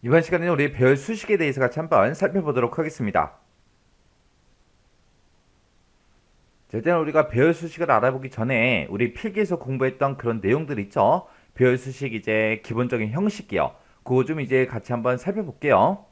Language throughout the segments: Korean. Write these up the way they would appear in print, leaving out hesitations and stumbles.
이번 시간에는 우리 배열 수식에 대해서 같이 한번 살펴보도록 하겠습니다. 자, 일단 우리가 배열 수식을 알아보기 전에 우리 필기에서 공부했던 그런 내용들 있죠? 배열 수식 이제 기본적인 형식이요. 그거 좀 이제 같이 한번 살펴볼게요.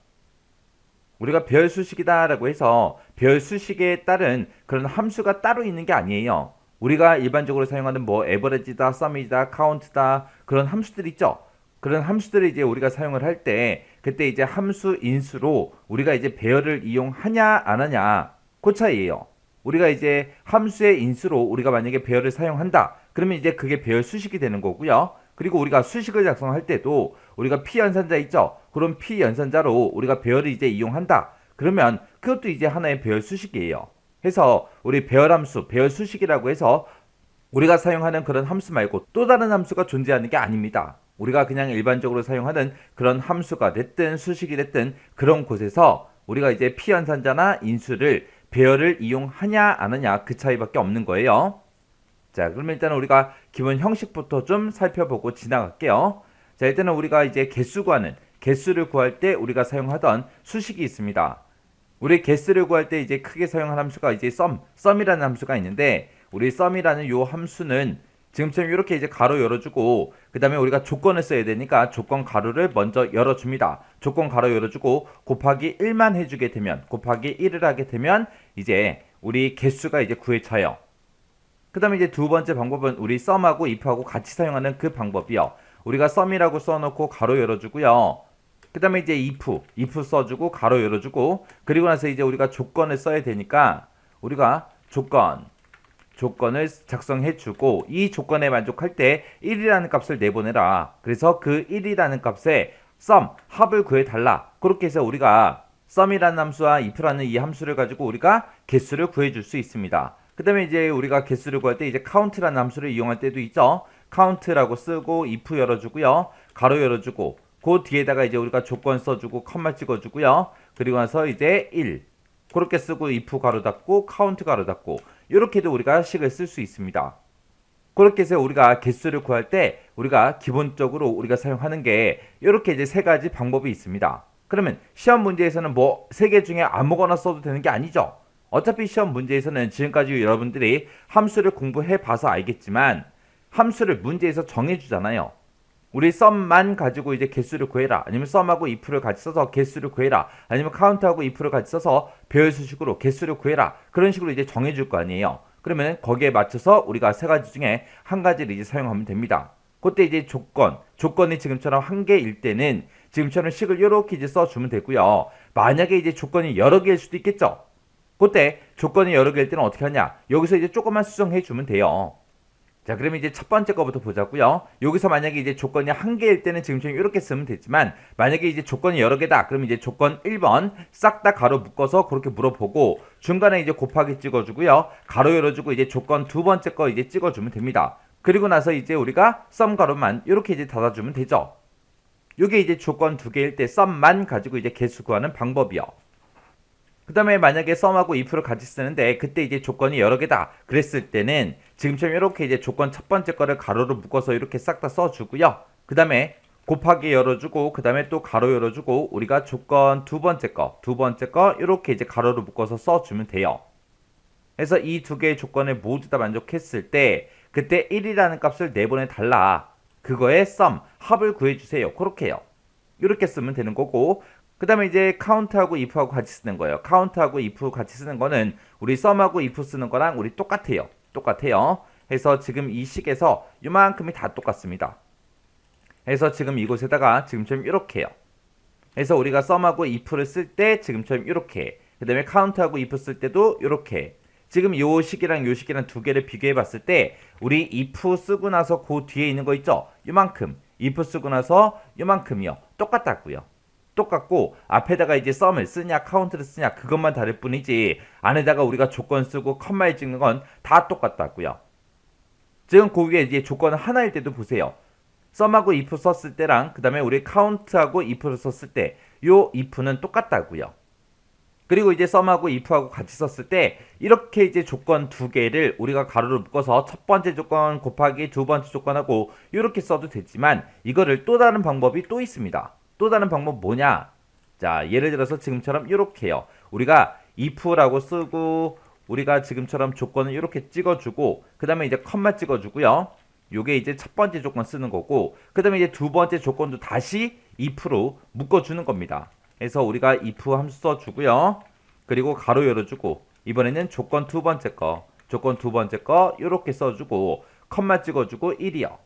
우리가 배열 수식이다라고 해서 배열 수식에 따른 그런 함수가 따로 있는 게 아니에요. 우리가 일반적으로 사용하는 뭐 에버리지다, 썸이다, 카운트다 그런 함수들 있죠. 그런 함수들을 이제 우리가 사용을 할 때 그때 이제 함수 인수로 우리가 이제 배열을 이용하냐 안 하냐 그 차이예요. 우리가 이제 함수의 인수로 우리가 만약에 배열을 사용한다. 그러면 이제 그게 배열 수식이 되는 거고요. 그리고 우리가 수식을 작성할 때도 우리가 P연산자 있죠? 그럼 P연산자로 우리가 배열을 이제 이용한다. 그러면 그것도 이제 하나의 배열 수식이에요. 해서 우리 배열 함수, 배열 수식이라고 해서 우리가 사용하는 그런 함수 말고 또 다른 함수가 존재하는 게 아닙니다. 우리가 그냥 일반적으로 사용하는 그런 함수가 됐든 수식이 됐든 그런 곳에서 우리가 이제 P연산자나 인수를 배열을 이용하냐 안 하냐 그 차이밖에 없는 거예요. 자, 그러면 일단 우리가 기본 형식부터 좀 살펴보고 지나갈게요. 자, 일단은 우리가 이제 개수를 구할 때 우리가 사용하던 수식이 있습니다. 우리 개수를 구할 때 이제 크게 사용한 함수가 이제 썸이라는 함수가 있는데 우리 썸이라는 요 함수는 지금처럼 이렇게 이제 가로 열어주고 그 다음에 우리가 조건을 써야 되니까 조건 가로를 먼저 열어줍니다. 조건 가로 열어주고 곱하기 1만 해주게 되면 곱하기 1을 하게 되면 이제 우리 개수가 이제 구해져요. 그 다음에 이제 두 번째 방법은 우리 썸하고 if하고 같이 사용하는 그 방법이요. 우리가 썸이라고 써놓고 가로 열어주고요. 그 다음에 이제 if 써주고 가로 열어주고 그리고 나서 이제 우리가 조건을 써야 되니까 우리가 조건을 작성해주고 이 조건에 만족할 때 1이라는 값을 내보내라. 그래서 그 1이라는 값에 합을 구해달라. 그렇게 해서 우리가 썸이라는 함수와 if라는 이 함수를 가지고 우리가 개수를 구해줄 수 있습니다. 그 다음에 이제 우리가 개수를 구할 때 이제 count라는 함수를 이용할 때도 있죠. count라고 쓰고 if 열어주고요. 가로 열어주고 그 뒤에다가 이제 우리가 조건 써주고 컴마 찍어주고요. 그리고 나서 이제 1 그렇게 쓰고 if 가로 닫고 count 가로 닫고 이렇게도 우리가 식을 쓸 수 있습니다. 그렇게 해서 우리가 개수를 구할 때 우리가 기본적으로 우리가 사용하는 게 이렇게 이제 세 가지 방법이 있습니다. 그러면 시험 문제에서는 뭐 세 개 중에 아무거나 써도 되는 게 아니죠. 어차피 시험 문제에서는 지금까지 여러분들이 함수를 공부해 봐서 알겠지만 함수를 문제에서 정해주잖아요. 우리 썸만 가지고 이제 개수를 구해라. 아니면 썸하고 if를 같이 써서 개수를 구해라. 아니면 카운트하고 if를 같이 써서 배열 수식으로 개수를 구해라. 그런 식으로 이제 정해줄 거 아니에요. 그러면 거기에 맞춰서 우리가 세 가지 중에 한 가지를 이제 사용하면 됩니다. 그때 이제 조건이 지금처럼 한 개일 때는 지금처럼 식을 이렇게 이제 써주면 되고요. 만약에 이제 조건이 여러 개일 수도 있겠죠. 그때 조건이 여러 개일 때는 어떻게 하냐? 여기서 이제 조금만 수정해 주면 돼요. 자, 그러면 이제 첫 번째 거부터 보자고요. 여기서 만약에 이제 조건이 한 개일 때는 지금처럼 이렇게 쓰면 되지만 만약에 이제 조건이 여러 개다. 그러면 이제 조건 1번 싹 다 가로 묶어서 그렇게 물어보고 중간에 이제 곱하기 찍어주고요. 가로 열어주고 이제 조건 두 번째 거 이제 찍어주면 됩니다. 그리고 나서 이제 우리가 썸 가로만 이렇게 이제 닫아주면 되죠. 이게 이제 조건 두 개일 때 썸만 가지고 이제 개수 구하는 방법이요. 그 다음에 만약에 썸하고 if를 같이 쓰는데 그때 이제 조건이 여러 개다 그랬을 때는 지금처럼 이렇게 이제 조건 첫 번째 거를 가로로 묶어서 이렇게 싹 다 써주고요. 그 다음에 곱하기 열어주고 그 다음에 또 가로 열어주고 우리가 조건 두 번째 거 이렇게 이제 가로로 묶어서 써주면 돼요. 그래서 이 두 개의 조건을 모두 다 만족했을 때 그때 1이라는 값을 내보내 달라. 그거에 합을 구해주세요. 그렇게요. 이렇게 쓰면 되는 거고 그 다음에 이제 count하고 if하고 같이 쓰는 거예요. count하고 if 같이 쓰는 거는 우리 썸하고 if 쓰는 거랑 우리 똑같아요. 해서 지금 이 식에서 이만큼이 다 똑같습니다. 해서 지금 이곳에다가 지금처럼 이렇게요. 해서 우리가 썸하고 if를 쓸 때 지금처럼 이렇게 그 다음에 count하고 if 쓸 때도 이렇게 지금 요 식이랑 요 식이랑 두 개를 비교해 봤을 때 우리 if 쓰고 나서 그 뒤에 있는 거 있죠? 요만큼 if 쓰고 나서 요만큼이요. 똑같고 앞에다가 이제 썸을 쓰냐 카운트를 쓰냐 그것만 다를 뿐이지 안에다가 우리가 조건 쓰고 컴마에 찍는 건 다 똑같다고요. 지금 그 위에 이제 조건 하나일 때도 보세요. 썸하고 if 썼을 때랑 그 다음에 우리 카운트하고 if를 썼을 때 요 if는 똑같다고요. 그리고 이제 썸하고 if하고 같이 썼을 때 이렇게 이제 조건 두 개를 우리가 가로로 묶어서 첫 번째 조건 곱하기 두 번째 조건하고 이렇게 써도 되지만 이거를 또 다른 방법이 또 있습니다. 또 다른 방법 뭐냐? 자, 예를 들어서 지금처럼 이렇게요. 우리가 if라고 쓰고 우리가 지금처럼 조건을 이렇게 찍어주고 그 다음에 이제 컴마 찍어주고요. 요게 이제 첫 번째 조건 쓰는 거고 그 다음에 이제 두 번째 조건도 다시 if로 묶어주는 겁니다. 그래서 우리가 if 함수 써주고요. 그리고 가로 열어주고 이번에는 조건 두 번째 거 이렇게 써주고 컴마 찍어주고 1이요.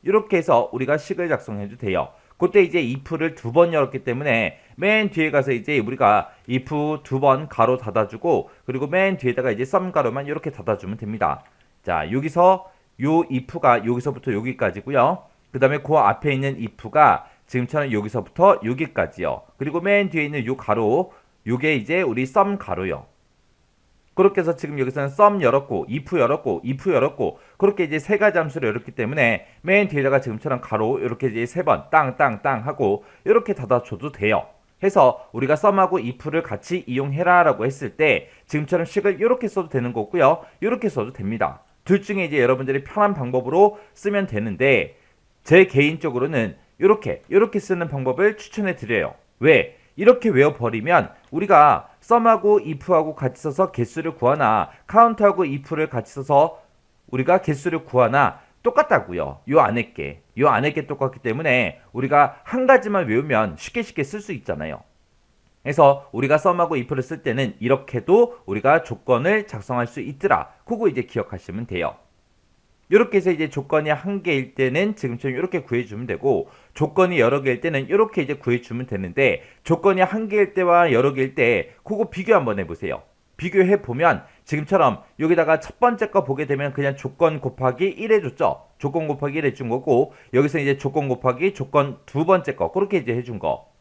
이렇게 해서 우리가 식을 작성해도 돼요. 그때 이제 if를 두 번 열었기 때문에 맨 뒤에 가서 이제 우리가 if 두 번 가로 닫아주고 그리고 맨 뒤에다가 이제 썸 가로만 이렇게 닫아주면 됩니다. 자, 여기서 요 if가 여기서부터 여기까지고요. 그 다음에 그 앞에 있는 if가 지금처럼 여기서부터 여기까지요. 그리고 맨 뒤에 있는 요 가로 요게 이제 우리 썸 가로요. 그렇게 해서 지금 여기서는 썸 열었고 if 열었고 그렇게 이제 세 가지 함수를 열었기 때문에 맨 뒤에다가 지금처럼 가로 이렇게 이제 세 번 땅 하고 이렇게 닫아줘도 돼요. 해서 우리가 썸하고 if를 같이 이용해라 라고 했을 때 지금처럼 식을 이렇게 써도 되는 거고요. 이렇게 써도 됩니다. 둘 중에 이제 여러분들이 편한 방법으로 쓰면 되는데 제 개인적으로는 이렇게 쓰는 방법을 추천해 드려요. 왜? 이렇게 외워버리면 우리가 썸하고 if하고 같이 써서 개수를 구하나 카운트하고 if를 같이 써서 우리가 개수를 구하나 똑같다고요. 요 안에 게 똑같기 때문에 우리가 한 가지만 외우면 쉽게 쓸 수 있잖아요. 그래서 우리가 썸하고 if를 쓸 때는 이렇게도 우리가 조건을 작성할 수 있더라. 그거 이제 기억하시면 돼요. 이렇게 해서 이제 조건이 한 개일 때는 지금처럼 이렇게 구해주면 되고 조건이 여러 개일 때는 이렇게 이제 구해주면 되는데 조건이 한 개일 때와 여러 개일 때 그거 비교 한번 해보세요. 비교해 보면 지금처럼 여기다가 첫 번째 거 보게 되면 그냥 조건 곱하기 1 해줬죠. 조건 곱하기 1 해준 거고 여기서 이제 조건 곱하기 조건 두 번째 거 그렇게 이제 해준 거.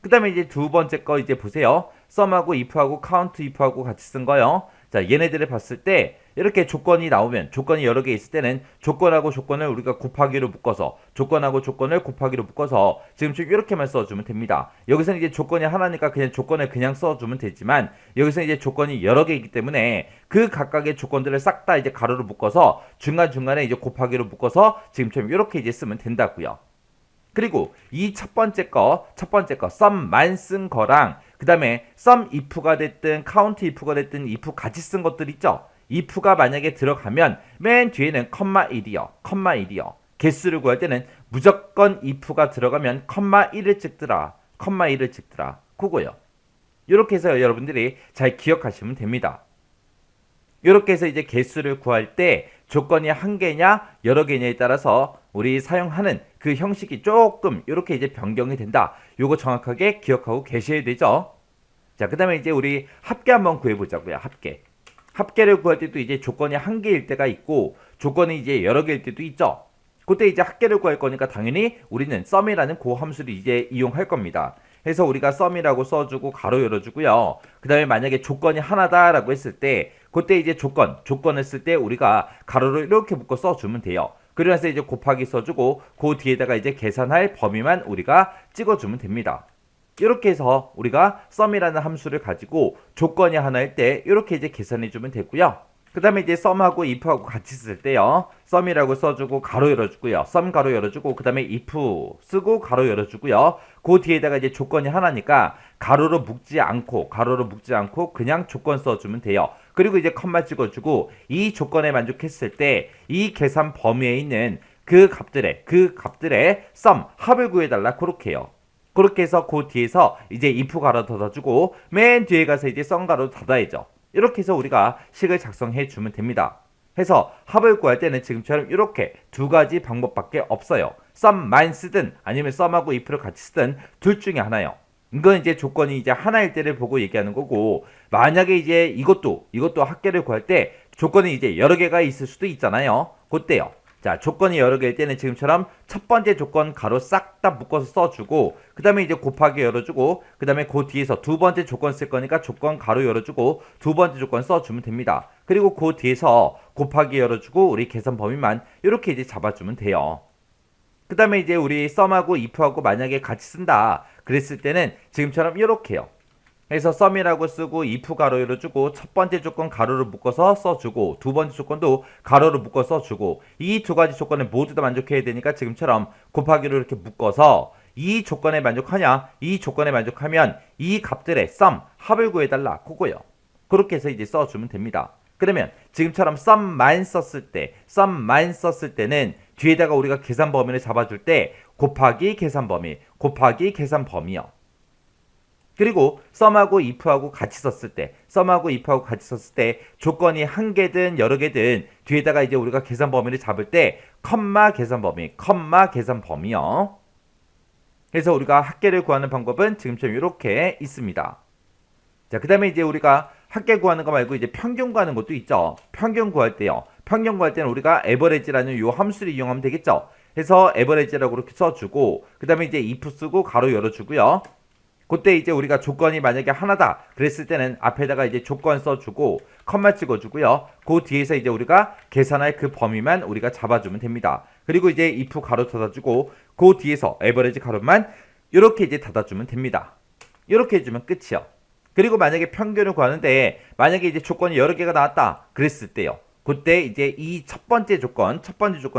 그 다음에 이제 두 번째 거 이제 보세요. 썸하고 if하고 카운트 if하고 같이 쓴 거요. 자, 얘네들을 봤을 때 이렇게 조건이 나오면 조건이 여러 개 있을 때는 조건하고 조건을 우리가 곱하기로 묶어서 조건하고 조건을 곱하기로 묶어서 지금처럼 이렇게만 써주면 됩니다. 여기서는 이제 조건이 하나니까 그냥 조건을 그냥 써주면 되지만 여기서 이제 조건이 여러 개이기 때문에 그 각각의 조건들을 싹 다 이제 가로로 묶어서 중간중간에 이제 곱하기로 묶어서 지금처럼 이렇게 이제 쓰면 된다고요. 그리고 이 첫 번째 거 썸만 쓴 거랑 그 다음에 썸 if가 됐든 카운트 if가 됐든 if 같이 쓴 것들 있죠. if가 만약에 들어가면 맨 뒤에는 컴마 1이요. 개수를 구할 때는 무조건 if가 들어가면 컴마 1을 찍더라. 그거요. 이렇게 해서 여러분들이 잘 기억하시면 됩니다. 이렇게 해서 이제 개수를 구할 때 조건이 한 개냐 여러 개냐에 따라서 우리 사용하는 그 형식이 조금 이렇게 이제 변경이 된다. 요거 정확하게 기억하고 계셔야 되죠. 자, 그 다음에 이제 우리 합계 한번 구해보자고요. 합계를 구할 때도 이제 조건이 한 개일 때가 있고 조건이 이제 여러 개일 때도 있죠. 그때 이제 합계를 구할 거니까 당연히 우리는 썸이라는 그 함수를 이제 이용할 겁니다. 그래서 우리가 썸이라고 써주고 가로 열어주고요. 그 다음에 만약에 조건이 하나다라고 했을 때 그때 이제 조건을 쓸 때 우리가 가로를 이렇게 묶어 써주면 돼요. 그래서 이제 곱하기 써주고 그 뒤에다가 이제 계산할 범위만 우리가 찍어주면 됩니다. 이렇게 해서 우리가 썸이라는 함수를 가지고 조건이 하나일 때 이렇게 이제 계산해주면 되고요. 그 다음에 이제 썸하고 if하고 같이 쓸 때요. 썸이라고 써주고 가로 열어주고요. 썸 가로 열어주고 그 다음에 if 쓰고 가로 열어주고요. 그 뒤에다가 이제 조건이 하나니까 가로로 묶지 않고 그냥 조건 써주면 돼요. 그리고 이제 컴마 찍어주고 이 조건에 만족했을 때 이 계산 범위에 있는 그 값들의 썸 합을 구해달라 그렇게 해요. 그렇게 해서 그 뒤에서 이제 if 가로 닫아주고 맨 뒤에 가서 이제 썸 가로 닫아야죠. 이렇게 해서 우리가 식을 작성해 주면 됩니다. 해서 합을 구할 때는 지금처럼 이렇게 두 가지 방법밖에 없어요. 썸만 쓰든 아니면 썸하고 if를 같이 쓰든 둘 중에 하나요. 이건 이제 조건이 이제 하나일 때를 보고 얘기하는 거고 만약에 이제 이것도 합계를 구할 때 조건이 이제 여러 개가 있을 수도 있잖아요. 그때요. 자, 조건이 여러 개일 때는 지금처럼 첫 번째 조건 가로 싹 다 묶어서 써주고 그 다음에 이제 곱하기 열어주고 그 다음에 그 뒤에서 두 번째 조건 쓸 거니까 조건 가로 열어주고 두 번째 조건 써주면 됩니다. 그리고 그 뒤에서 곱하기 열어주고 우리 계산 범위만 이렇게 이제 잡아주면 돼요. 그 다음에 이제 우리 썸하고 if하고 만약에 같이 쓴다 그랬을 때는 지금처럼 이렇게요. 그래서 썸이라고 쓰고 if 가로 열어주고 첫 번째 조건 가로로 묶어서 써주고 두 번째 조건도 가로로 묶어 써주고 이 두 가지 조건을 모두 다 만족해야 되니까 지금처럼 곱하기로 이렇게 묶어서 이 조건에 만족하냐? 이 조건에 만족하면 이 값들의 썸, 합을 구해달라. 그거요. 그렇게 해서 이제 써주면 됩니다. 그러면 지금처럼 썸만 썼을 때는 뒤에다가 우리가 계산 범위를 잡아줄 때 곱하기 계산 범위, 곱하기 계산 범위요. 그리고 썸하고 if하고 같이 썼을 때 조건이 한 개든 여러 개든 뒤에다가 이제 우리가 계산 범위를 잡을 때 컴마 계산 범위요. 그래서 우리가 합계를 구하는 방법은 지금처럼 이렇게 있습니다. 자, 그 다음에 이제 우리가 합계 구하는 거 말고 이제 평균 구하는 것도 있죠. 평균 구할 때는 우리가 average라는 요 함수를 이용하면 되겠죠. 그래서 average라고 이렇게 써주고, 그 다음에 이제 if 쓰고 가로 열어주고요. 그때 이제 우리가 조건이 만약에 하나다 그랬을 때는 앞에다가 이제 조건 써주고 컴마 찍어주고요. 그 뒤에서 이제 우리가 계산할 그 범위만 우리가 잡아주면 됩니다. 그리고 이제 if 가로 닫아주고 그 뒤에서 average 가로만 이렇게 이제 닫아주면 됩니다. 이렇게 해주면 끝이요. 그리고 만약에 평균을 구하는데 만약에 이제 조건이 여러 개가 나왔다 그랬을 때요. 그때 이제 이 첫 번째 조건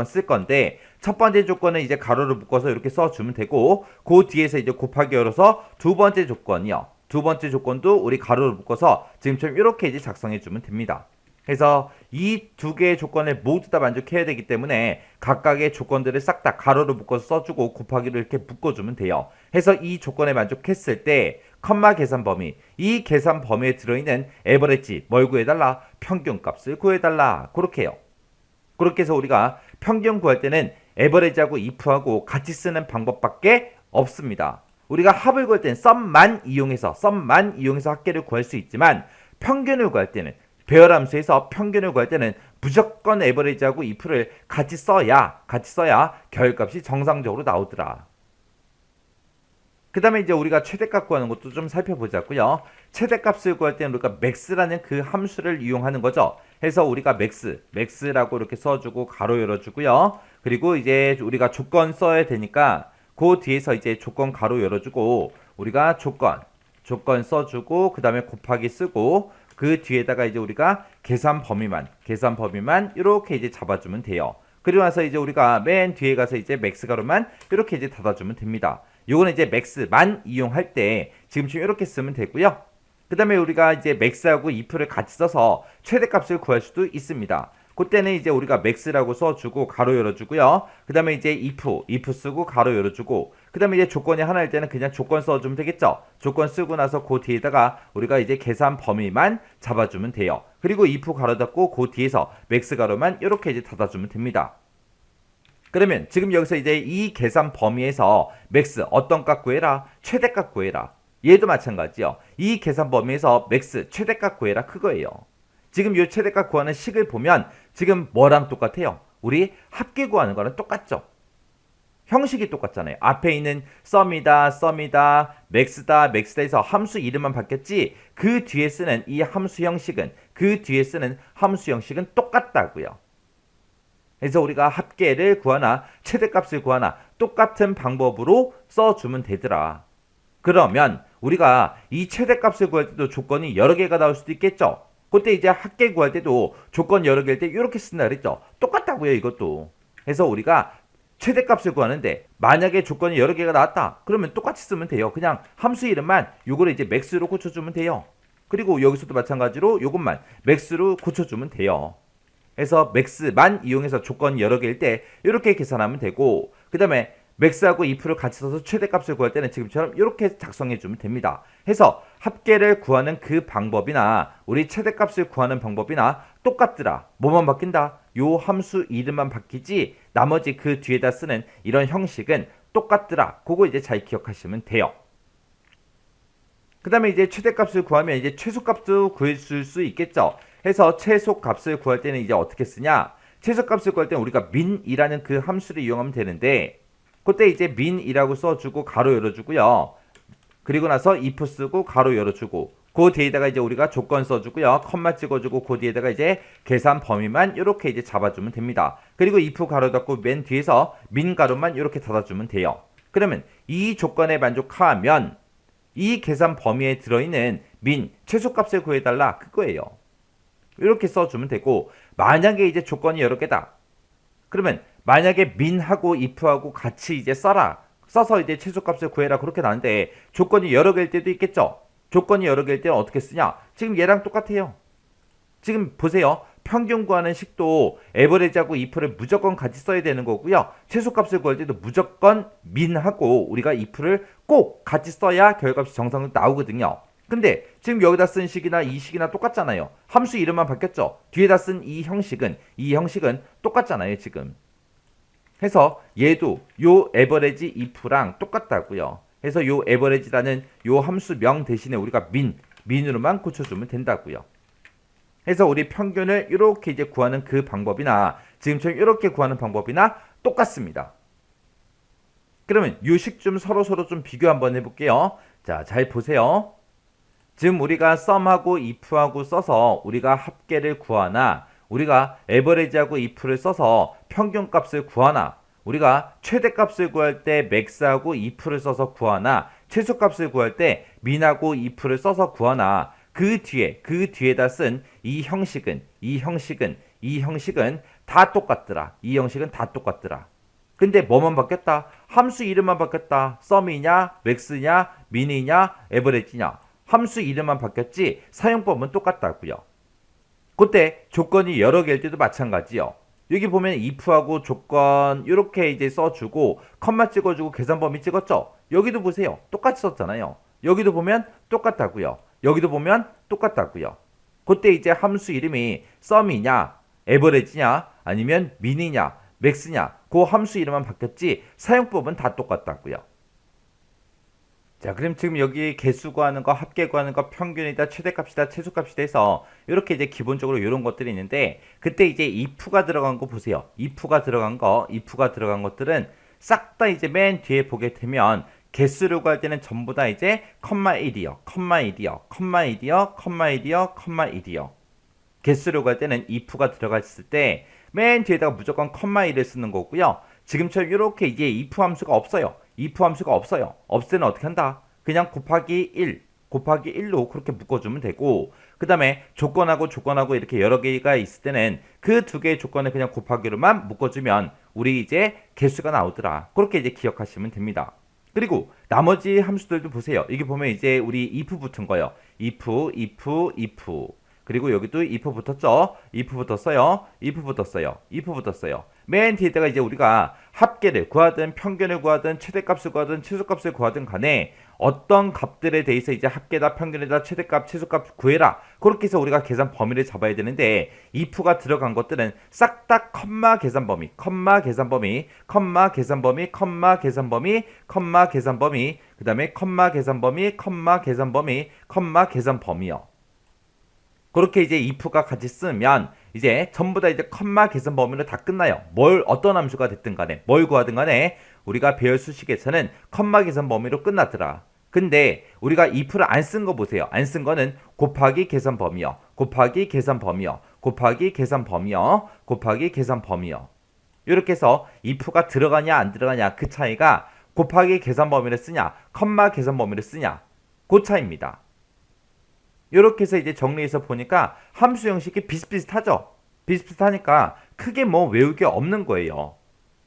쓸 건데 첫 번째 조건은 이제 가로를 묶어서 이렇게 써주면 되고 그 뒤에서 이제 곱하기 열어서 두 번째 조건이요. 두 번째 조건도 우리 가로를 묶어서 지금처럼 이렇게 이제 작성해 주면 됩니다. 그래서 이 두 개의 조건을 모두 다 만족해야 되기 때문에 각각의 조건들을 싹 다 가로로 묶어서 써주고 곱하기를 이렇게 묶어주면 돼요. 해서 이 조건에 만족했을 때 컴마 계산 범위, 이 계산 범위에 들어있는 에버리지 뭘 구해달라? 평균값을 구해달라. 그렇게 해요. 그렇게 해서 우리가 평균 구할 때는 에버리지하고 if하고 같이 쓰는 방법밖에 없습니다. 우리가 합을 구할 때는 썸만 이용해서 합계를 구할 수 있지만 평균을 구할 때는 배열함수에서 평균을 구할 때는 무조건 에버리지하고 if를 같이 써야 결값이 정상적으로 나오더라. 그 다음에 이제 우리가 최대값 구하는 것도 좀 살펴보자고요. 최대값을 구할 때는 우리가 max라는 그 함수를 이용하는 거죠. 해서 우리가 max라고 이렇게 써주고 가로 열어주고요. 그리고 이제 우리가 조건 써야 되니까 그 뒤에서 이제 조건 가로 열어주고 우리가 조건 써주고 그 다음에 곱하기 쓰고 그 뒤에다가 이제 우리가 계산 범위만 이렇게 이제 잡아주면 돼요. 그리고 나서 이제 우리가 맨 뒤에 가서 이제 max 가로만 이렇게 이제 닫아주면 됩니다. 요거는 이제 max만 이용할 때 지금처럼 이렇게 쓰면 되고요. 그 다음에 우리가 이제 max하고 if를 같이 써서 최대값을 구할 수도 있습니다. 그때는 이제 우리가 max라고 써주고 가로 열어주고요. 그 다음에 이제 if 쓰고 가로 열어주고 그 다음에 이제 조건이 하나일 때는 그냥 조건 써주면 되겠죠. 조건 쓰고 나서 그 뒤에다가 우리가 이제 계산 범위만 잡아주면 돼요. 그리고 if 가로 닫고 그 뒤에서 max 가로만 이렇게 이제 닫아주면 됩니다. 그러면 지금 여기서 이제 이 계산 범위에서 max 어떤 값 구해라? 최대값 구해라. 얘도 마찬가지요. 이 계산 범위에서 max 최대값 구해라 그거예요. 지금 이 최대값 구하는 식을 보면 지금 뭐랑 똑같아요? 우리 합계 구하는 거랑 똑같죠? 형식이 똑같잖아요. 앞에 있는 썸이다, max다 해서 함수 이름만 바뀌었지 그 뒤에 쓰는 이 함수 형식은 똑같다고요. 그래서 우리가 합계를 구하나 최대값을 구하나 똑같은 방법으로 써주면 되더라. 그러면 우리가 이 최대값을 구할 때도 조건이 여러 개가 나올 수도 있겠죠. 그때 이제 합계 구할 때도 조건 여러 개일 때 이렇게 쓴다 그랬죠. 똑같다고요 이것도. 그래서 우리가 최대값을 구하는데 만약에 조건이 여러 개가 나왔다 그러면 똑같이 쓰면 돼요. 그냥 함수 이름만 요거를 이제 max로 고쳐주면 돼요. 그리고 여기서도 마찬가지로 요것만 max로 고쳐주면 돼요. 그래서 max만 이용해서 조건이 여러 개일 때 이렇게 계산하면 되고 그 다음에 max하고 if를 같이 써서 최대값을 구할 때는 지금처럼 이렇게 작성해 주면 됩니다. 해서 합계를 구하는 그 방법이나 우리 최대값을 구하는 방법이나 똑같더라. 뭐만 바뀐다? 요 함수 이름만 바뀌지 나머지 그 뒤에다 쓰는 이런 형식은 똑같더라. 그거 이제 잘 기억하시면 돼요. 그 다음에 이제 최대값을 구하면 이제 최소값도 구해줄 수 있겠죠. 해서 최소값을 구할 때는 이제 어떻게 쓰냐? 최소값을 구할 때는 우리가 min이라는 그 함수를 이용하면 되는데 그때 이제 min이라고 써주고 가로 열어주고요. 그리고 나서 if 쓰고 가로 열어주고 그 뒤에다가 이제 우리가 조건 써주고요. 컴마 찍어주고 그 뒤에다가 이제 계산 범위만 이렇게 이제 잡아주면 됩니다. 그리고 if 가로 닫고 맨 뒤에서 min 가로만 이렇게 닫아주면 돼요. 그러면 이 조건에 만족하면 이 계산 범위에 들어있는 min 최소값을 구해달라 그거예요. 이렇게 써주면 되고 만약에 이제 조건이 여러 개다. 그러면 만약에 min하고 if하고 같이 이제 써라. 써서 이제 최소값을 구해라 그렇게 나는데 조건이 여러 개일 때도 있겠죠. 조건이 여러 개일 때는 어떻게 쓰냐? 지금 얘랑 똑같아요. 지금 보세요. 평균 구하는 식도 에버리지하고 if를 무조건 같이 써야 되는 거고요. 최소값을 구할 때도 무조건 민하고 우리가 if를 꼭 같이 써야 결과값이 정상으로 나오거든요. 근데 지금 여기다 쓴 식이나 이 식이나 똑같잖아요. 함수 이름만 바뀌었죠. 뒤에다 쓴 이 형식은 똑같잖아요, 지금. 해서 얘도 요 에버리지 if랑 똑같다고요. 해서 요 에버리지라는 요 함수명 대신에 우리가 민으로만 고쳐주면 된다고요. 해서 우리 평균을 이렇게 이제 구하는 그 방법이나 지금처럼 이렇게 구하는 방법이나 똑같습니다. 그러면 요 식 좀 서로 좀 비교 한번 해볼게요. 자, 잘 보세요. 지금 우리가 sum하고 if하고 써서 우리가 합계를 구하나 우리가 average하고 if를 써서 평균값을 구하나 우리가 최대값을 구할 때 max하고 if를 써서 구하나 최소값을 구할 때 min하고 if를 써서 구하나 그 뒤에다 쓴 이 형식은 다 똑같더라. 이 형식은 다 똑같더라. 근데 뭐만 바뀌었다? 함수 이름만 바뀌었다. sum이냐, max냐, min이냐, average냐. 함수 이름만 바뀌었지 사용법은 똑같다고요. 그때 조건이 여러 개일 때도 마찬가지요. 여기 보면 if하고 조건 이렇게 이제 써주고 컴마 찍어주고 계산 범위 찍었죠. 여기도 보세요. 똑같이 썼잖아요. 여기도 보면 똑같다고요. 여기도 보면 똑같다고요. 그때 이제 함수 이름이 sum이냐, average냐, 아니면 min이냐, max냐, 그 함수 이름만 바뀌었지 사용법은 다 똑같다고요. 자, 그럼 지금 여기 개수 구하는 거, 합계 구하는 거, 평균이다, 최대값이다, 최소값이다 해서 이렇게 이제 기본적으로 이런 것들이 있는데 그때 이제 if가 들어간 거 보세요. if가 들어간 것들은 싹 다 이제 맨 뒤에 보게 되면 개수를 구할 때는 전부 다 이제 컴마 1이요. 개수를 구할 때는 if가 들어가 있을 때 맨 뒤에다가 무조건 컴마 1을 쓰는 거고요. 지금처럼 이렇게 이제 if 함수가 없어요. 없을 때는 어떻게 한다? 그냥 곱하기 1로 그렇게 묶어주면 되고 그 다음에 조건하고 이렇게 여러 개가 있을 때는 그 두 개의 조건을 그냥 곱하기로만 묶어주면 우리 이제 개수가 나오더라. 그렇게 이제 기억하시면 됩니다. 그리고 나머지 함수들도 보세요. 여기 보면 이제 우리 if 붙은 거예요. if. 그리고 여기도 if 붙었죠. if 붙었어요. 맨 뒤에다가 이제 우리가 합계를 구하든 평균을 구하든 최대값을 구하든 최소값을 구하든 간에 어떤 값들에 대해서 이제 합계다 평균이다 최대값 최소값 구해라. 그렇게 해서 우리가 계산 범위를 잡아야 되는데 if가 들어간 것들은 싹 다 컴마 계산 범위 그 다음에 컴마 계산 범위요. 그렇게 이제 if가 같이 쓰면 이제 전부 다 이제 컴마 계산 범위로 다 끝나요. 어떤 함수가 됐든 간에 뭘 구하든 간에 우리가 배열 수식에서는 컴마 계산 범위로 끝났더라. 근데 우리가 if를 안 쓴 거 보세요. 안 쓴 거는 곱하기 계산 범위요. 이렇게 해서 if가 들어가냐 안 들어가냐 그 차이가 곱하기 계산 범위를 쓰냐 컴마 계산 범위를 쓰냐 그 차이입니다. 이렇게 해서 이제 정리해서 보니까 함수 형식이 비슷비슷하죠. 비슷비슷하니까 크게 뭐 외울 게 없는 거예요.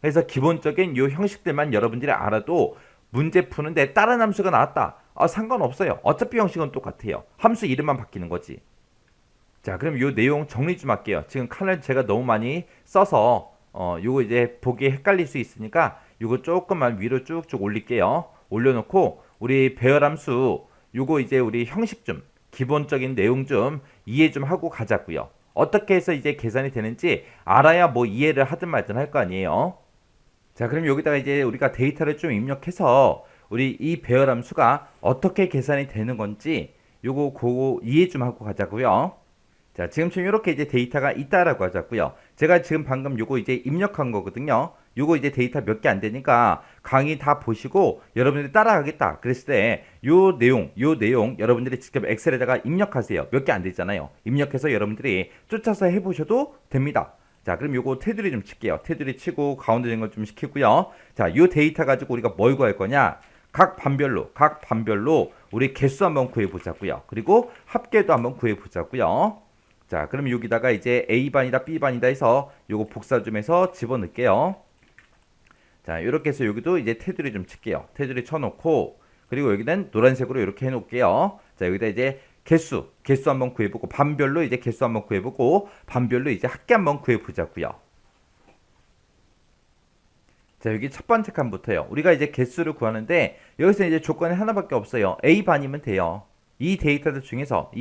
그래서 기본적인 요 형식들만 여러분들이 알아도 문제 푸는데 다른 함수가 나왔다. 상관없어요. 어차피 형식은 똑같아요. 함수 이름만 바뀌는 거지. 자, 그럼 요 내용 정리 좀 할게요. 지금 칸을 제가 너무 많이 써서 요거 이제 보기 헷갈릴 수 있으니까 요거 조금만 위로 쭉쭉 올릴게요. 올려놓고 우리 배열함수 요거 이제 우리 형식 좀 기본적인 내용 좀 이해 좀 하고 가자고요. 어떻게 해서 이제 계산이 되는지 알아야 뭐 이해를 하든 말든 할 거 아니에요. 자, 그럼 여기다가 이제 우리가 데이터를 좀 입력해서 우리 이 배열함수가 어떻게 계산이 되는 건지 요거 이해 좀 하고 가자고요. 자, 지금처럼 이렇게 이제 데이터가 있다라고 하자고요. 제가 지금 방금 요거 이제 입력한 거거든요. 요거 이제 데이터 몇 개 안 되니까 강의 다 보시고 여러분들이 따라가겠다 그랬을 때 요 내용 여러분들이 직접 엑셀에다가 입력하세요. 몇 개 안 되잖아요. 입력해서 여러분들이 쫓아서 해보셔도 됩니다. 자, 그럼 요거 테두리 좀 칠게요. 테두리 치고 가운데 된 걸 좀 시키고요. 자, 요 데이터 가지고 우리가 뭘 구할 거냐? 각 반별로 우리 개수 한번 구해보자고요. 그리고 합계도 한번 구해보자고요. 자, 그럼 여기다가 이제 A반이다 B반이다 해서 요거 복사 좀 해서 집어넣을게요. 자, 자, 이렇게 해서 여기도 이제 테두리 좀 칠게요. 테두리 쳐놓고, 그리고 여기는 노란색으로 이렇게 해놓을게요. 자, 여기다 이제 개수 한번 구해보고, 반별로 이제 개수 한번 구해보고, 반별로 이제 합계 한번 구해보자고요. 자, 여기 첫 번째 칸부터요. 우리가 이제 개수를 구하는데, 여기서 이제 조건이 하나밖에 없어요. A반이면 돼요. 이 데이터들 중에서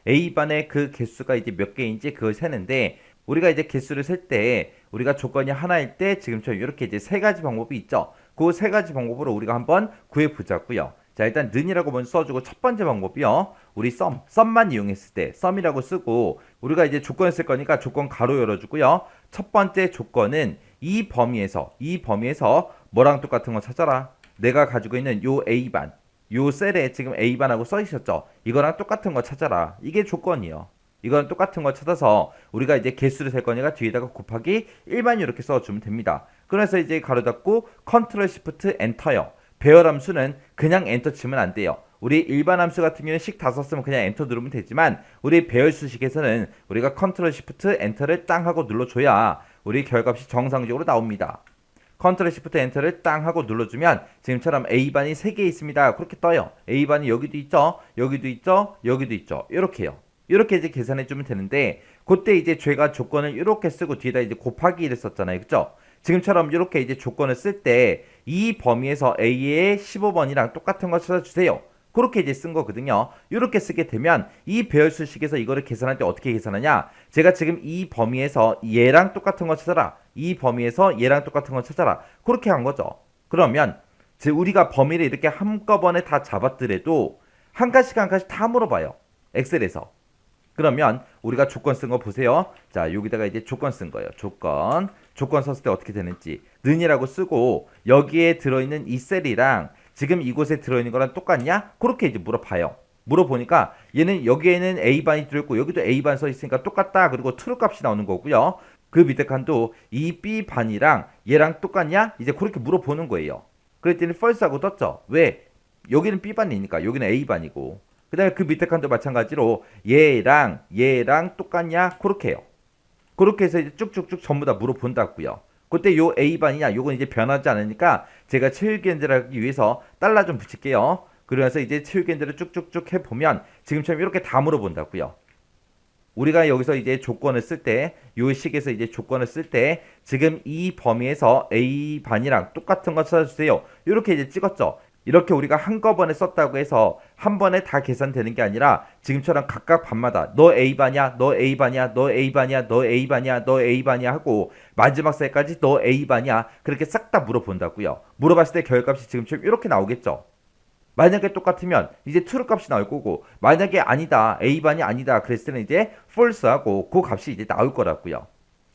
A반의 그 개수가 이제 몇 개인지 그걸 세는데, 우리가 이제 개수를 셀 때, 우리가 조건이 하나일 때, 지금처럼 이렇게 이제 세 가지 방법이 있죠. 그 세 가지 방법으로 우리가 한번 구해보자고요. 자, 일단 는이라고 먼저 써주고, 첫 번째 방법이요. 우리 썸만 이용했을 때 썸이라고 쓰고, 우리가 이제 조건을 쓸 거니까 조건 가로 열어주고요. 첫 번째 조건은 이 범위에서 뭐랑 똑같은 거 찾아라. 내가 가지고 있는 요 A반, 요 셀에 지금 A반하고 써 있었죠. 이거랑 똑같은 거 찾아라. 이게 조건이요. 이거랑 똑같은 거 찾아서 우리가 이제 개수를 셀 거니까 뒤에다가 곱하기 1만 이렇게 써주면 됩니다. 그래서 이제 가로 닫고 컨트롤 시프트 엔터요. 배열 함수는 그냥 엔터 치면 안 돼요. 우리 일반 함수 같은 경우는 식 다 썼으면 그냥 엔터 누르면 되지만, 우리 배열 수식에서는 우리가 컨트롤 시프트 엔터를 땅 하고 눌러줘야 우리 결값이 정상적으로 나옵니다. 컨트롤 시프트 엔터를 땅 하고 눌러주면 지금처럼 A반이 3개 있습니다. 그렇게 떠요. A반이 여기도 있죠, 여기도 있죠, 여기도 있죠. 이렇게요. 이렇게 이제 계산해주면 되는데, 그때 이제 제가 조건을 이렇게 쓰고 뒤에다 이제 곱하기 1을 썼잖아요. 그죠? 지금처럼 이렇게 이제 조건을 쓸 때 이 범위에서 A의 15번이랑 똑같은 거 찾아주세요. 그렇게 이제 쓴 거거든요. 이렇게 쓰게 되면 이 배열수식에서 이거를 계산할 때 어떻게 계산하냐? 제가 지금 이 범위에서 얘랑 똑같은 거 찾아라. 이 범위에서 얘랑 똑같은 거 찾아라. 그렇게 한 거죠. 그러면 우리가 범위를 이렇게 한꺼번에 다 잡았더라도 한 가지씩 한 가지씩 다 물어봐요. 엑셀에서. 그러면 우리가 조건 쓴 거 보세요. 자, 여기다가 이제 조건 쓴 거예요. 조건 썼을 때 어떻게 되는지 는이라고 쓰고, 여기에 들어있는 이 셀이랑 지금 이곳에 들어있는 거랑 똑같냐? 그렇게 이제 물어봐요. 물어보니까 얘는 여기에는 A반이 들어있고 여기도 A반 써 있으니까 똑같다. 그리고 true 값이 나오는 거고요. 그 밑에 칸도 이 B반이랑 얘랑 똑같냐? 이제 그렇게 물어보는 거예요. 그랬더니 false하고 떴죠. 왜? 여기는 B반이니까 여기는 A반이고, 그 다음에 그 밑에 칸도 마찬가지로 얘랑 똑같냐? 그렇게 해요. 그렇게 해서 이제 쭉쭉쭉 전부 다 물어본다고요. 그때 요 A반이냐, 요건 이제 변하지 않으니까 제가 체육연대를 하기 위해서 달러 좀 붙일게요. 그러면서 이제 체육연대를 쭉쭉쭉 해보면 지금처럼 이렇게 다 물어본다고요. 우리가 여기서 이제 조건을 쓸 때, 요 식에서 이제 조건을 쓸 때 지금 이 범위에서 A반이랑 똑같은 거 찾아주세요. 이렇게 이제 찍었죠. 이렇게 우리가 한꺼번에 썼다고 해서 한 번에 다 계산되는 게 아니라 지금처럼 각각 반마다 너 A반이야, 너 A반이야, 너 A반이야, 너 A반이야, 너 A반이야 하고 마지막 셀까지 너 A반이야, 그렇게 싹 다 물어본다고요. 물어봤을 때 결값이 지금처럼 이렇게 나오겠죠. 만약에 똑같으면 이제 true 값이 나올 거고, 만약에 아니다, A반이 아니다 그랬을 때는 이제 false하고 그 값이 이제 나올 거라고요.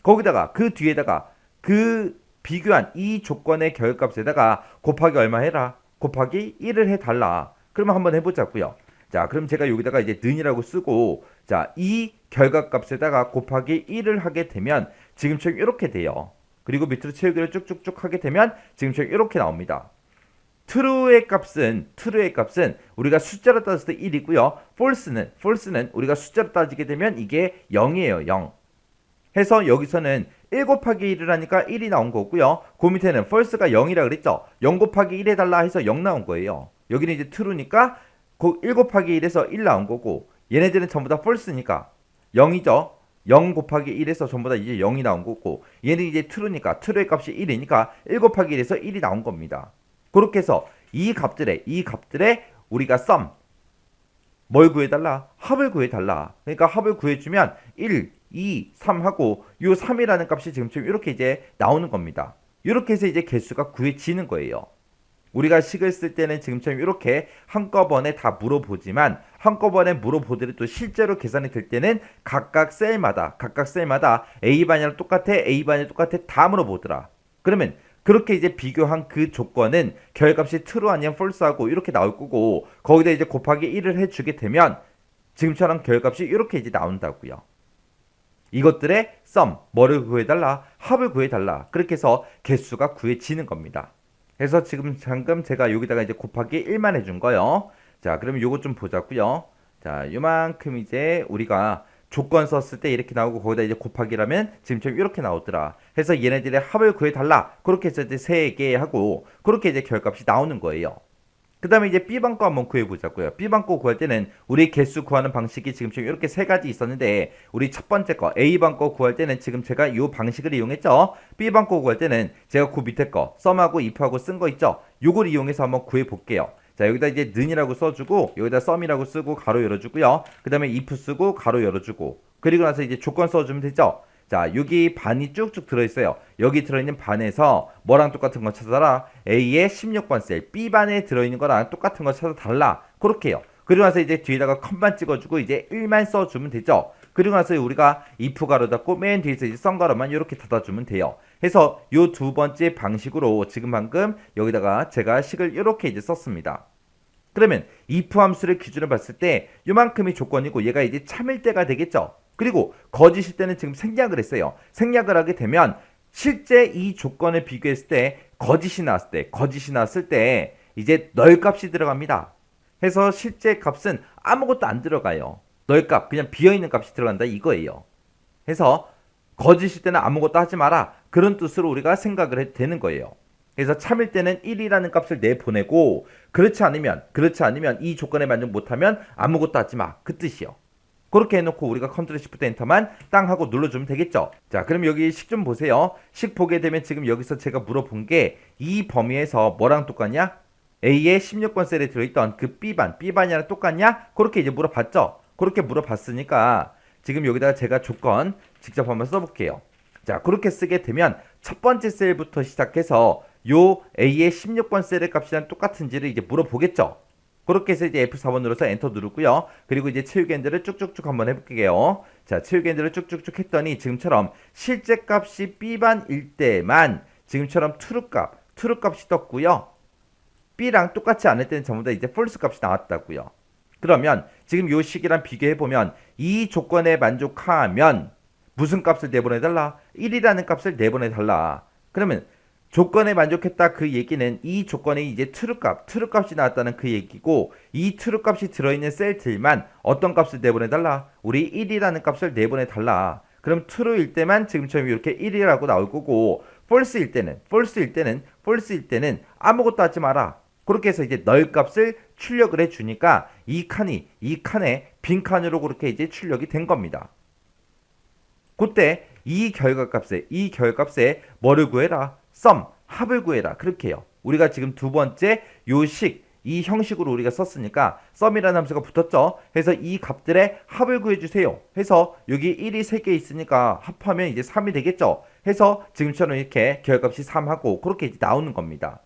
거기다가 그 뒤에다가 그 비교한 이 조건의 결값에다가 곱하기 얼마 해라, 곱하기 1을 해달라. 그러면 한번 해보자고요. 자, 그럼 제가 여기다가 이제 는이라고 쓰고, 자, 이 결과값에다가 곱하기 1을 하게 되면 지금처럼 이렇게 돼요. 그리고 밑으로 채우기를 쭉쭉쭉 하게 되면 지금처럼 이렇게 나옵니다. true의 값은 우리가 숫자로 따졌을 때 1이고요. false는 우리가 숫자로 따지게 되면 이게 0이에요. 0. 해서 여기서는 1 곱하기 1을 하니까 1이 나온 거고요. 그 밑에는 false가 0이라 그랬죠. 0 곱하기 1 해달라 해서 0 나온 거예요. 여기는 이제 true니까 1 곱하기 1에서 1 나온 거고, 얘네들은 전부 다 false니까 0이죠. 0 곱하기 1에서 전부 다 이제 0이 나온 거고, 얘는 이제 true니까 true의 값이 1이니까 1 곱하기 1에서 1이 나온 겁니다. 그렇게 해서 이 값들에 우리가 뭘 구해달라? 합을 구해달라. 그러니까 합을 구해주면 1, 2, 3 하고 요 3이라는 값이 지금처럼 이렇게 이제 나오는 겁니다. 이렇게 해서 이제 개수가 구해지는 거예요. 우리가 식을 쓸 때는 지금처럼 이렇게 한꺼번에 다 물어보지만, 한꺼번에 물어보더라도 실제로 계산이 될 때는 각각 셀마다 A반이랑 똑같아, A반이 똑같아 다 물어보더라. 그러면 그렇게 이제 비교한 그 조건은 결값이 true 아니면 false하고 이렇게 나올 거고, 거기다 이제 곱하기 1을 해주게 되면 지금처럼 결값이 이렇게 이제 나온다고요. 이것들의 뭐를 구해달라? 합을 구해달라. 그렇게 해서 개수가 구해지는 겁니다. 그래서 지금 방금 제가 여기다가 이제 곱하기 1만 해준 거요. 자, 그러면 요거 좀 보자고요. 자, 요만큼 이제 우리가 조건 썼을 때 이렇게 나오고 거기다 이제 곱하기라면 지금처럼 이렇게 나오더라. 해서 얘네들의 합을 구해달라. 그렇게 해서 이제 3개 하고 그렇게 이제 결값이 나오는 거예요. 그 다음에 이제 B방 거 한번 구해보자고요. B방 거 구할 때는 우리 개수 구하는 방식이 지금처럼 이렇게 3가지 있었는데 우리 첫 번째 거 A방 거 구할 때는 지금 제가 이 방식을 이용했죠. B방 거 구할 때는 제가 그 밑에 거 썸하고 if하고 쓴 거 있죠. 요걸 이용해서 한번 구해볼게요. 자, 여기다 이제 는이라고 써주고 여기다 썸이라고 쓰고 가로 열어주고요. 그 다음에 if 쓰고 가로 열어주고 그리고 나서 이제 조건 써주면 되죠. 자, 여기 반이 쭉쭉 들어있어요. 여기 들어있는 반에서 뭐랑 똑같은 거 찾아라. A의 16번 셀 B반에 들어있는 거랑 똑같은 거 찾아달라. 그렇게 해요. 그리고 나서 이제 뒤에다가 컴만 찍어주고 이제 1만 써주면 되죠. 그리고 나서 우리가 if 가로 닫고 맨 뒤에서 이제 썸 가로만 이렇게 닫아주면 돼요. 해서 요 두 번째 방식으로 지금 방금 여기다가 제가 식을 이렇게 이제 썼습니다. 그러면 if 함수를 기준으로 봤을 때 요만큼이 조건이고 얘가 이제 참일 때가 되겠죠. 그리고 거짓일 때는 지금 생략을 했어요. 생략을 하게 되면 실제 이 조건을 비교했을 때 거짓이 나왔을 때 이제 널 값이 들어갑니다. 해서 실제 값은 아무것도 안 들어가요. 널 값, 그냥 비어있는 값이 들어간다 이거예요. 해서 거짓일 때는 아무것도 하지 마라. 그런 뜻으로 우리가 생각을 해도 되는 거예요. 그래서 참일 때는 1이라는 값을 내보내고 그렇지 않으면 이 조건에 만족 못하면 아무것도 하지 마. 그 뜻이요. 그렇게 해놓고 우리가 컨트롤 시프트 엔터만 땅 하고 눌러주면 되겠죠. 자, 그럼 여기 식 좀 보세요. 식 보게 되면 지금 여기서 제가 물어본 게 이 범위에서 뭐랑 똑같냐? A의 16번 셀에 들어있던 그 B반이랑 똑같냐? 그렇게 이제 물어봤죠. 그렇게 물어봤으니까 지금 여기다가 제가 조건 직접 한번 써볼게요. 자, 그렇게 쓰게 되면 첫 번째 셀부터 시작해서 요 A의 16번 셀의 값이랑 똑같은지를 이제 물어보겠죠. 그렇게 해서 이제 F4번 눌러서 엔터 누르고요. 그리고 이제 채우기 핸들을 쭉쭉쭉 한번 해볼게요. 자, 채우기 핸들을 쭉쭉쭉 했더니 지금처럼 실제 값이 B반일 때만 지금처럼 true 값이 떴고요. B랑 똑같지 않을 때는 전부 다 이제 false 값이 나왔다고요. 그러면 지금 요 식이랑 비교해보면 이 조건에 만족하면 무슨 값을 내보내달라? 1이라는 값을 내보내달라. 그러면 조건에 만족했다 그 얘기는 이 조건에 이제 true 값이 나왔다는 그 얘기고 이 true 값이 들어있는 셀들만 어떤 값을 내보내달라? 우리 1이라는 값을 내보내달라. 그럼 true일 때만 지금처럼 이렇게 1이라고 나올 거고 false일 때는 아무것도 하지 마라. 그렇게 해서 이제 널 값을 출력을 해주니까 이 칸에 빈 칸으로 그렇게 이제 출력이 된 겁니다. 그때 이 결과값에 뭐를 구해라? 합을 구해라. 그렇게 해요. 우리가 지금 두 번째 이 형식으로 우리가 썼으니까 썸이라는 함수가 붙었죠. 해서 이 값들의 합을 구해주세요. 해서 여기 1이 3개 있으니까 합하면 이제 3이 되겠죠. 해서 지금처럼 이렇게 결과값이 3하고 그렇게 이제 나오는 겁니다.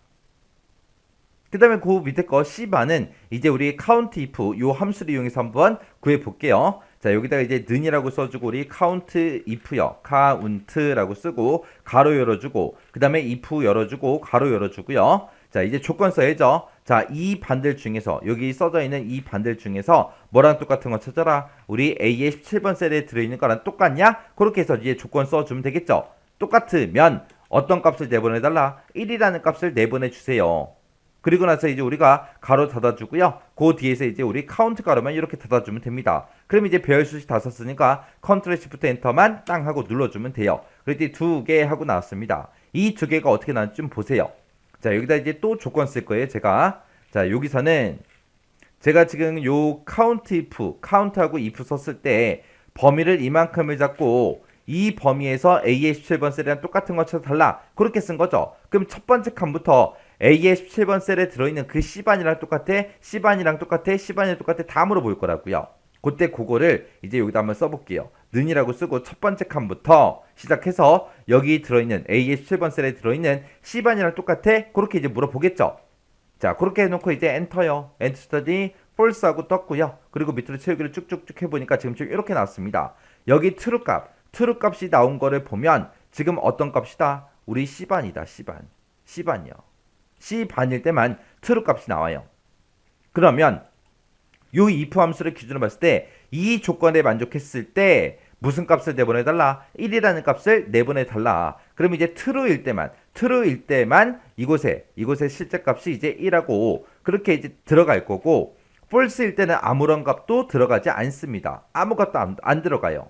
그 다음에 그 밑에 거 C반은 이제 우리 count if 요 함수를 이용해서 한번 구해 볼게요. 자, 여기다가 이제 는이라고 써주고 우리 count if요. count라고 쓰고 가로 열어주고 그 다음에 if 열어주고 가로 열어주고요. 자, 이제 조건 써야죠. 자, 이 반들 중에서 여기 써져 있는 이 반들 중에서 뭐랑 똑같은 거 찾아라. 우리 A의 17번 셀에 들어있는 거랑 똑같냐? 그렇게 해서 이제 조건 써주면 되겠죠. 똑같으면 어떤 값을 내보내달라? 1이라는 값을 내보내주세요. 그리고 나서 이제 우리가 가로 닫아주고요. 그 뒤에서 이제 우리 카운트 가로만 이렇게 닫아주면 됩니다. 그럼 이제 배열 수식 다 썼으니까 컨트롤 시프트 엔터만 땅 하고 눌러주면 돼요. 그랬더니 2개 하고 나왔습니다. 이 2개가 어떻게 나왔는지 좀 보세요. 자, 여기다 이제 또 조건 쓸 거예요. 제가 자, 여기서는 제가 지금 요 카운트하고 if 썼을 때 범위를 이만큼을 잡고 이 범위에서 A의 17번 셀이랑 똑같은 거 찾아달라. 그렇게 쓴 거죠. 그럼 첫 번째 칸부터 A의 17번 셀에 들어있는 그 C반이랑 똑같아 다 물어볼 거라고요. 그때 그거를 이제 여기다 한번 써볼게요. 는이라고 쓰고 첫 번째 칸부터 시작해서 여기 들어있는 A의 17번 셀에 들어있는 C반이랑 똑같아? 그렇게 이제 물어보겠죠. 자, 그렇게 해놓고 이제 엔터요. 엔터 스터디 false하고 떴고요. 그리고 밑으로 채우기를 쭉쭉쭉 해보니까 지금 이렇게 나왔습니다. 여기 true 값이 나온 거를 보면 지금 어떤 값이다? 우리 C반이다. C반이요. C반일 때만 true 값이 나와요. 그러면 요 if 함수를 기준으로 봤을 때 이 조건에 만족했을 때 무슨 값을 내보내달라? 1이라는 값을 내보내달라. 그럼 이제 true일 때만 이곳에 실제 값이 이제 1하고 그렇게 이제 들어갈 거고 false일 때는 아무런 값도 들어가지 않습니다. 아무것도 안 들어가요.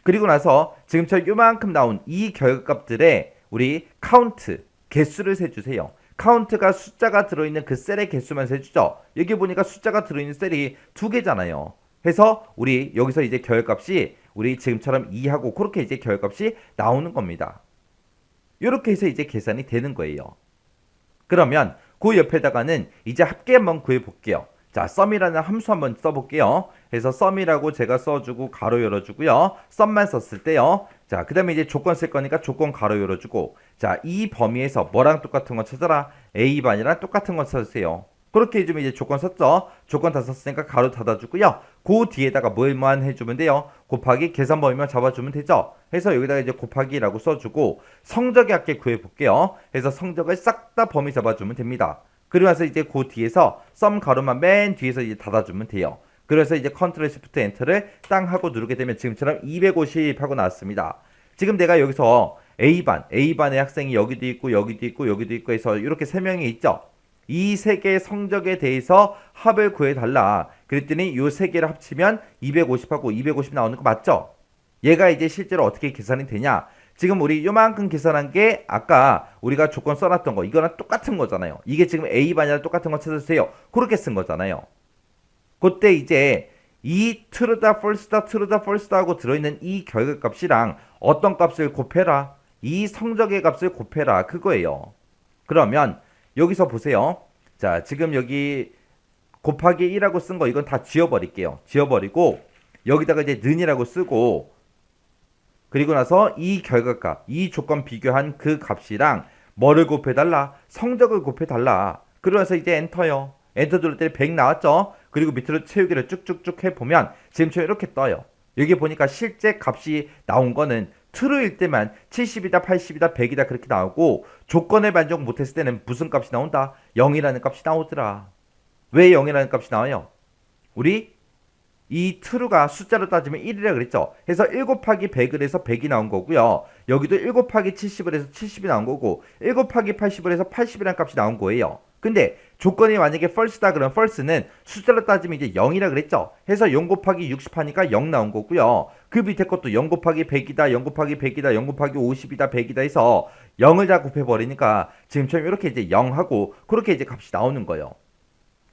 그리고 나서 지금처럼 요만큼 나온 이 결과값들의 우리 카운트, 개수를 세주세요. 카운트가 숫자가 들어있는 그 셀의 개수만 세주죠. 여기 보니까 숫자가 들어있는 셀이 2개잖아요. 해서 우리 여기서 이제 결값이 우리 지금처럼 2하고 그렇게 이제 결값이 나오는 겁니다. 이렇게 해서 이제 계산이 되는 거예요. 그러면 그 옆에다가는 이제 합계 한번 구해 볼게요. 자, sum이라는 함수 한번 써볼게요. 그래서 sum이라고 제가 써주고 가로 열어주고요. sum만 썼을 때요. 자, 그 다음에 이제 조건 쓸 거니까 조건 가로 열어주고, 자, 이 범위에서 뭐랑 똑같은 거 찾아라. A반이랑 똑같은 거 찾으세요. 그렇게 해주면 이제 조건 썼죠. 조건 다 썼으니까 가로 닫아주고요. 그 뒤에다가 뭘만 해주면 돼요. 곱하기 계산 범위만 잡아주면 되죠. 해서 여기다가 이제 곱하기라고 써주고 성적의 합계 구해볼게요. 해서 성적을 싹 다 범위 잡아주면 됩니다. 그러면서 이제 그 뒤에서 썸 가로만 맨 뒤에서 이제 닫아주면 돼요. 그래서 이제 컨트롤 시프트 엔터를 땅 하고 누르게 되면 지금처럼 250 하고 나왔습니다. 지금 내가 여기서 A반의 학생이 여기도 있고 여기도 있고 여기도 있고 해서 이렇게 3명이 있죠. 이 3개의 성적에 대해서 합을 구해달라. 그랬더니 이 3개를 합치면 250하고 250 나오는 거 맞죠? 얘가 이제 실제로 어떻게 계산이 되냐? 지금 우리 요만큼 계산한 게 아까 우리가 조건 써놨던 거 이거랑 똑같은 거잖아요. 이게 지금 A반이랑 똑같은 거 찾아주세요. 그렇게 쓴 거잖아요. 그때 이제 이 true다 false다 true다 false다 하고 들어있는 이 결과값이랑 어떤 값을 곱해라. 이 성적의 값을 곱해라. 그거예요. 그러면 여기서 보세요. 자, 지금 여기 곱하기 1하고 쓴 거 이건 다 지워버릴게요. 지워버리고 여기다가 이제 는이라고 쓰고 그리고 나서 이 결과값, 이 조건 비교한 그 값이랑 뭐를 곱해달라? 성적을 곱해달라. 그러면서 이제 엔터요. 엔터 누를 때 100 나왔죠? 그리고 밑으로 채우기를 쭉쭉쭉 해보면 지금처럼 이렇게 떠요. 여기 보니까 실제 값이 나온 거는 true일 때만 70이다, 80이다, 100이다 그렇게 나오고 조건을 만족 못했을 때는 무슨 값이 나온다? 0이라는 값이 나오더라. 왜 0이라는 값이 나와요? 우리 이 true가 숫자로 따지면 1이라 그랬죠. 해서 1 곱하기 100을 해서 100이 나온 거고요. 여기도 1 곱하기 70을 해서 70이 나온 거고 1 곱하기 80을 해서 80이라는 값이 나온 거예요. 근데 조건이 만약에 false다 그러면 false는 숫자로 따지면 이제 0이라 그랬죠. 해서 0 곱하기 60 하니까 0 나온 거고요. 그 밑에 것도 0 곱하기 100이다, 0 곱하기 100이다, 0 곱하기 50이다, 100이다 해서 0을 다 곱해버리니까 지금처럼 이렇게 이제 0하고 그렇게 이제 값이 나오는 거예요.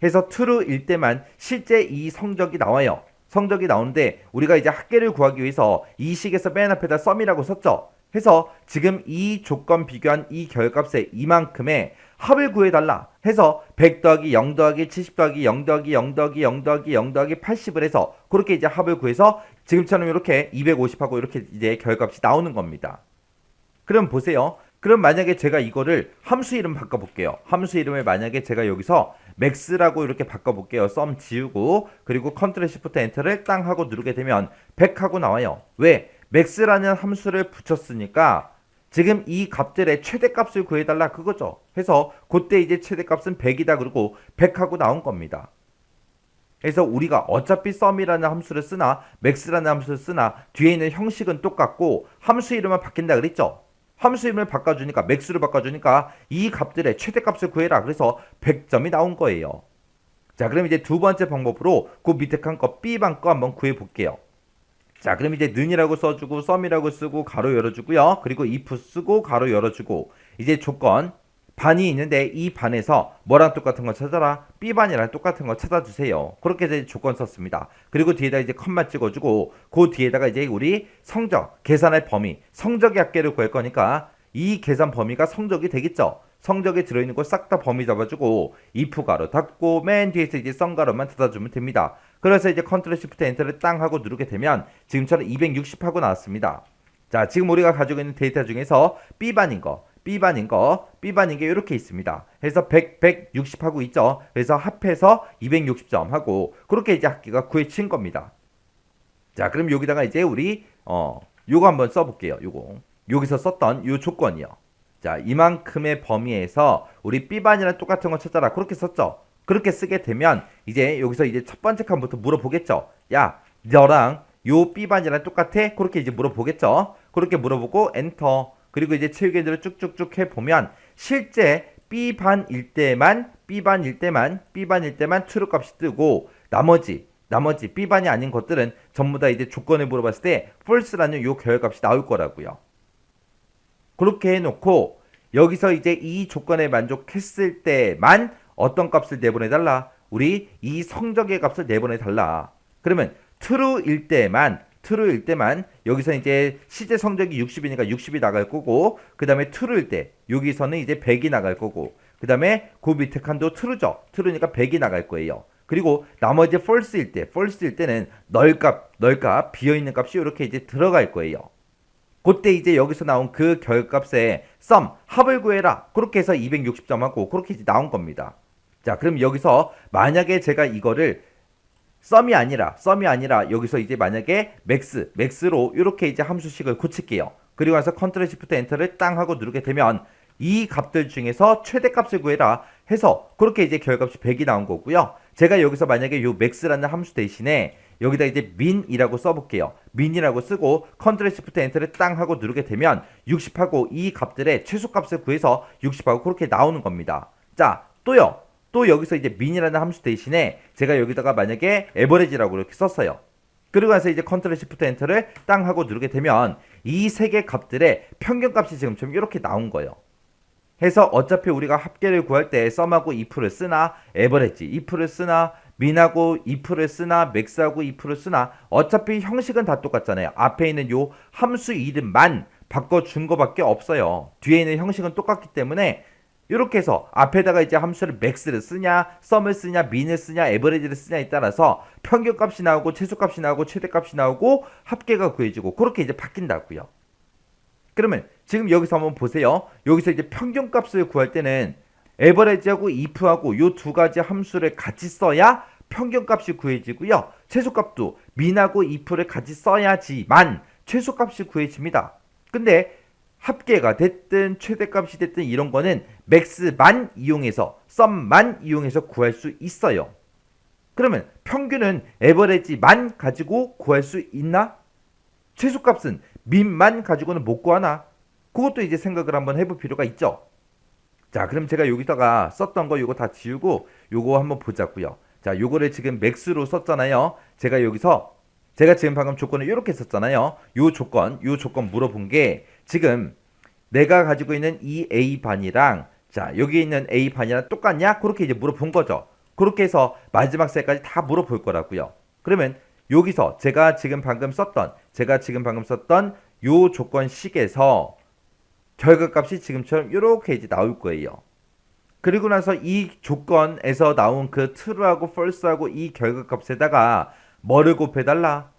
해서 true일 때만 실제 이 성적이 나와요. 성적이 나오는데 우리가 이제 합계를 구하기 위해서 이 식에서 맨 앞에다 sum이라고 썼죠. 해서 지금 이 조건 비교한 이 결값에 이만큼의 합을 구해달라 해서 100 더하기 0 더하기 70 더하기 0 더하기 0 더하기 0 더하기 0 더하기 80을 해서 그렇게 이제 합을 구해서 지금처럼 이렇게 250하고 이렇게 이제 결값이 나오는 겁니다. 그럼 보세요. 그럼 만약에 제가 이거를 함수 이름 바꿔볼게요. 함수 이름을 만약에 제가 여기서 max라고 이렇게 바꿔볼게요. sum 지우고 그리고 컨트롤 시프트 엔터를 땅 하고 누르게 되면 100 하고 나와요. 왜? max라는 함수를 붙였으니까 지금 이 값들의 최대값을 구해달라 그거죠. 해서 그때 이제 최대값은 100이다 그러고 100 하고 나온 겁니다. 그래서 우리가 어차피 sum이라는 함수를 쓰나 max라는 함수를 쓰나 뒤에 있는 형식은 똑같고 함수 이름만 바뀐다 그랬죠. 함수 이름을 바꿔주니까 max로 바꿔주니까 이 값들의 최대값을 구해라. 그래서 100점이 나온 거예요. 자, 그럼 이제 두 번째 방법으로 그 밑에 칸 거 B반 거 한번 구해 볼게요. 자, 그럼 이제 는이라고 써주고 sum이라고 쓰고 가로 열어주고요. 그리고 if 쓰고 가로 열어주고 이제 조건 반이 있는데 이 반에서 뭐랑 똑같은 거 찾아라? B반이랑 똑같은 거 찾아주세요. 그렇게 이제 조건 썼습니다. 그리고 뒤에다 이제 컴마 찍어주고 그 뒤에다가 이제 우리 성적, 계산할 범위, 성적의 합계를 구할 거니까 이 계산 범위가 성적이 되겠죠. 성적에 들어있는 거 싹 다 범위 잡아주고 if 가로 닫고 맨 뒤에서 이제 sum 가로만 닫아주면 됩니다. 그래서 이제 컨트롤 시프트 엔터를 땅 하고 누르게 되면 지금처럼 260 하고 나왔습니다. 자, 지금 우리가 가지고 있는 데이터 중에서 B반인 게 이렇게 있습니다. 그래서 100, 160 하고 있죠. 그래서 합해서 260점 하고 그렇게 이제 합계가 구해진 겁니다. 자, 그럼 여기다가 이제 우리 요거 한번 써볼게요. 요거 여기서 썼던 요 조건이요. 자, 이만큼의 범위에서 우리 B반이랑 똑같은 거 찾아라. 그렇게 썼죠. 그렇게 쓰게 되면 이제 여기서 이제 첫 번째 칸부터 물어보겠죠. 야, 너랑 요 B반이랑 똑같아? 그렇게 이제 물어보겠죠. 그렇게 물어보고 엔터. 그리고 이제 채우기들을 쭉쭉쭉 해보면 실제 B반일 때만 B반일 때만 true 값이 뜨고 나머지 B반이 아닌 것들은 전부 다 이제 조건을 물어봤을 때 false라는 요 결과값이 나올 거라고요. 그렇게 해놓고 여기서 이제 이 조건에 만족했을 때만 어떤 값을 내보내달라? 우리 이 성적의 값을 내보내달라. 그러면 true일 때만 여기서 이제 실제 성적이 60이니까 60이 나갈 거고, 그 다음에 true일 때 여기서는 이제 100이 나갈 거고, 그 다음에 그 밑에 칸도 true죠. true니까 100이 나갈 거예요. 그리고 나머지 false일 때는 널값 비어있는 값이 이렇게 이제 들어갈 거예요. 그때 이제 여기서 나온 그 결값에 sum 합을 구해라. 그렇게 해서 260점하고 그렇게 이제 나온 겁니다. 자, 그럼 여기서 만약에 제가 이거를 썸이 아니라 여기서 이제 만약에 max로 이렇게 이제 함수식을 고칠게요. 그리고 나서 컨트롤 시프트 엔터를 땅 하고 누르게 되면 이 값들 중에서 최대값을 구해라 해서 그렇게 이제 결값이 100이 나온 거고요. 제가 여기서 만약에 요 max라는 함수 대신에 여기다 이제 min이라고 써볼게요. min이라고 쓰고 컨트롤 시프트 엔터를 땅 하고 누르게 되면 60하고 이 값들의 최소값을 구해서 60하고 그렇게 나오는 겁니다. 자, 또 여기서 이제 min이라는 함수 대신에 제가 여기다가 만약에 average라고 이렇게 썼어요. 그리고 나서 이제 컨트롤 시프트 엔터를 땅 하고 누르게 되면 이 세 개 값들의 평균값이 지금처럼 이렇게 나온 거예요. 해서 어차피 우리가 합계를 구할 때 썸하고 if를 쓰나 average if를 쓰나 min하고 if를 쓰나 max하고 if를 쓰나 어차피 형식은 다 똑같잖아요. 앞에 있는 요 함수 이름만 바꿔준 거밖에 없어요. 뒤에 있는 형식은 똑같기 때문에 이렇게 해서 앞에다가 이제 함수를 max를 쓰냐, sum을 쓰냐, min을 쓰냐, average를 쓰냐에 따라서 평균값이 나오고 최소값이 나오고 최대값이 나오고 합계가 구해지고 그렇게 이제 바뀐다고요. 그러면 지금 여기서 한번 보세요. 여기서 이제 평균값을 구할 때는 average하고 if하고 요 두 가지 함수를 같이 써야 평균값이 구해지고요. 최소값도 min하고 if를 같이 써야지만 최소값이 구해집니다. 근데 합계가 됐든 최대값이 됐든 이런 거는 max만 이용해서 sum만 이용해서 구할 수 있어요. 그러면 평균은 average만 가지고 구할 수 있나? 최소값은 min만 가지고는 못 구하나? 그것도 이제 생각을 한번 해볼 필요가 있죠. 자, 그럼 제가 여기다가 썼던 거 요거 다 지우고 요거 한번 보자고요. 자, 요거를 지금 max로 썼잖아요. 제가 지금 방금 조건을 이렇게 썼잖아요. 요 조건 물어본 게 지금 내가 가지고 있는 이 A반이랑 자, 여기 있는 A반이랑 똑같냐? 그렇게 이제 물어본 거죠. 그렇게 해서 마지막 셀까지 다 물어볼 거라고요. 그러면 여기서 제가 지금 방금 썼던 요 조건식에서 결과값이 지금처럼 이렇게 이제 나올 거예요. 그리고 나서 이 조건에서 나온 그 true하고 false하고 이 결과값에다가 뭐를 곱해달라?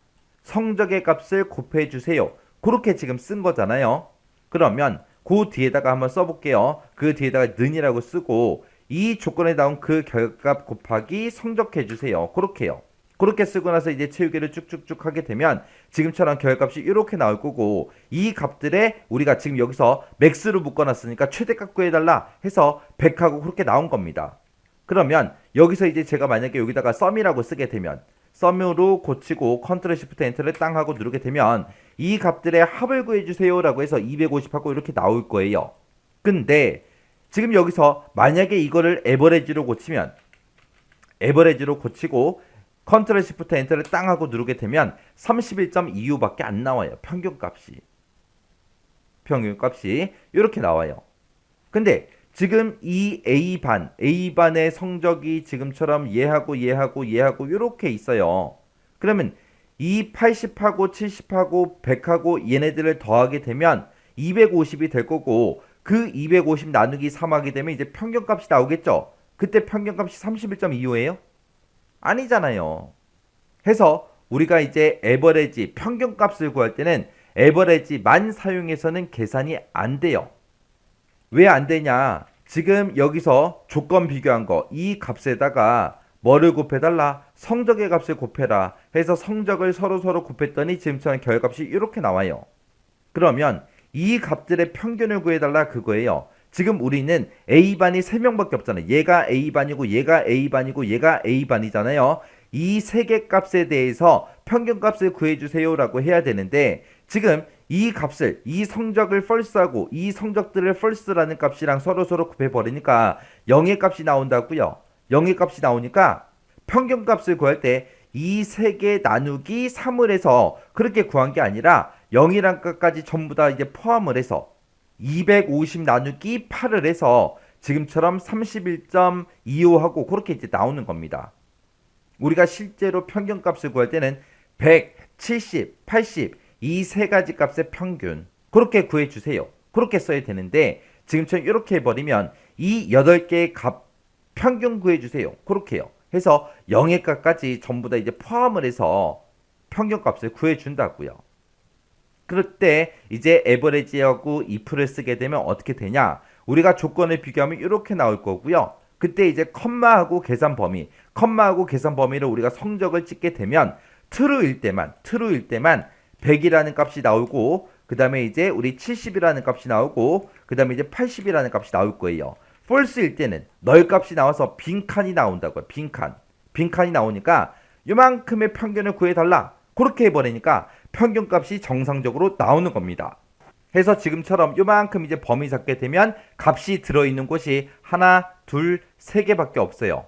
성적의 값을 곱해주세요. 그렇게 지금 쓴 거잖아요. 그러면 그 뒤에다가 한번 써볼게요. 그 뒤에다가 는이라고 쓰고 이 조건에 나온 그 결과값 곱하기 성적해주세요. 그렇게요. 그렇게 쓰고 나서 이제 채우기를 쭉쭉쭉 하게 되면 지금처럼 결과값이 이렇게 나올 거고 이 값들에 우리가 지금 여기서 max로 묶어놨으니까 최대값 구해달라 해서 100하고 그렇게 나온 겁니다. 그러면 여기서 이제 제가 만약에 여기다가 sum이라고 쓰게 되면 sum으로 고치고 컨트롤 시프트 엔터를 땅 하고 누르게 되면 이 값들의 합을 구해주세요 라고 해서 250하고 이렇게 나올 거예요. 근데 지금 여기서 만약에 이거를 average로 고치고 컨트롤 시프트 엔터를 땅 하고 누르게 되면 31.25밖에 안 나와요. 평균값이 이렇게 나와요. 근데 지금 이 A반의 성적이 지금처럼 얘하고 이렇게 있어요. 그러면 이 80하고 70하고 100하고 얘네들을 더하게 되면 250이 될 거고 그 250 나누기 3 하게 되면 이제 평균값이 나오겠죠. 그때 평균값이 31.25예요? 아니잖아요. 해서 우리가 이제 에버레지 평균값을 구할 때는 에버레지만 사용해서는 계산이 안 돼요. 왜 안 되냐? 지금 여기서 조건 비교한 거 이 값에다가 뭐를 곱해달라? 성적의 값을 곱해라 해서 성적을 서로 곱했더니 지금처럼 결과값이 이렇게 나와요. 그러면 이 값들의 평균을 구해달라 그거예요. 지금 우리는 A반이 3명밖에 없잖아요. 얘가 A반이고 얘가 A반이고 얘가 A반이잖아요. 이 세 개 값에 대해서 평균값을 구해주세요 라고 해야 되는데 지금 이 값을, 이 성적을 false하고 이 성적들을 false라는 값이랑 서로 곱해버리니까 0의 값이 나온다고요. 0의 값이 나오니까 평균값을 구할 때 이 세 개 나누기 3을 해서 그렇게 구한 게 아니라 0이란 값까지 전부 다 이제 포함을 해서 250 나누기 8을 해서 지금처럼 31.25하고 그렇게 이제 나오는 겁니다. 우리가 실제로 평균값을 구할 때는 100, 70, 80 이 세 가지 값의 평균 그렇게 구해주세요. 그렇게 써야 되는데 지금처럼 이렇게 해버리면 이 8개의 값 평균 구해주세요. 그렇게 해요. 해서 0의 값까지 전부 다 이제 포함을 해서 평균값을 구해준다고요. 그럴 때 이제 에버리지하고 if를 쓰게 되면 어떻게 되냐? 우리가 조건을 비교하면 이렇게 나올 거고요. 그때 이제 컴마하고 계산 범위를 우리가 성적을 찍게 되면 true일 때만 100이라는 값이 나오고 그 다음에 이제 우리 70이라는 값이 나오고 그 다음에 이제 80이라는 값이 나올 거예요. false일 때는 널 값이 나와서 빈칸이 나온다고요. 빈칸이 나오니까 요만큼의 평균을 구해달라. 그렇게 해버리니까 평균값이 정상적으로 나오는 겁니다. 해서 지금처럼 요만큼 이제 범위 잡게 되면 값이 들어있는 곳이 하나, 둘, 세 개밖에 없어요.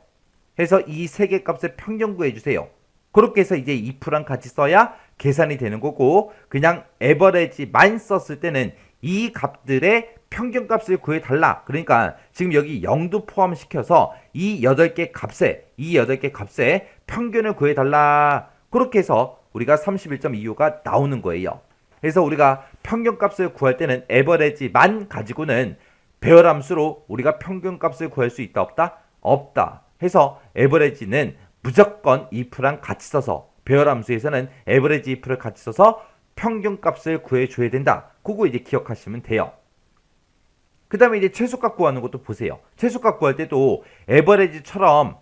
해서 이 세 개 값의 평균 구해주세요. 그렇게 해서 이제 if랑 같이 써야 계산이 되는 거고 그냥 에버리지만 썼을 때는 이 값들의 평균값을 구해달라. 그러니까 지금 여기 0도 포함시켜서 이 8개 값에 평균을 구해달라. 그렇게 해서 우리가 31.25가 나오는 거예요. 그래서 우리가 평균값을 구할 때는 에버리지만 가지고는 배열함수로 우리가 평균값을 구할 수 있다 없다? 없다. 해서 에버리지는 무조건 if랑 같이 써서 배열함수에서는 에버리지 if를 같이 써서 평균값을 구해줘야 된다. 그거 이제 기억하시면 돼요. 그 다음에 이제 최소값 구하는 것도 보세요. 최소값 구할 때도 에버리지처럼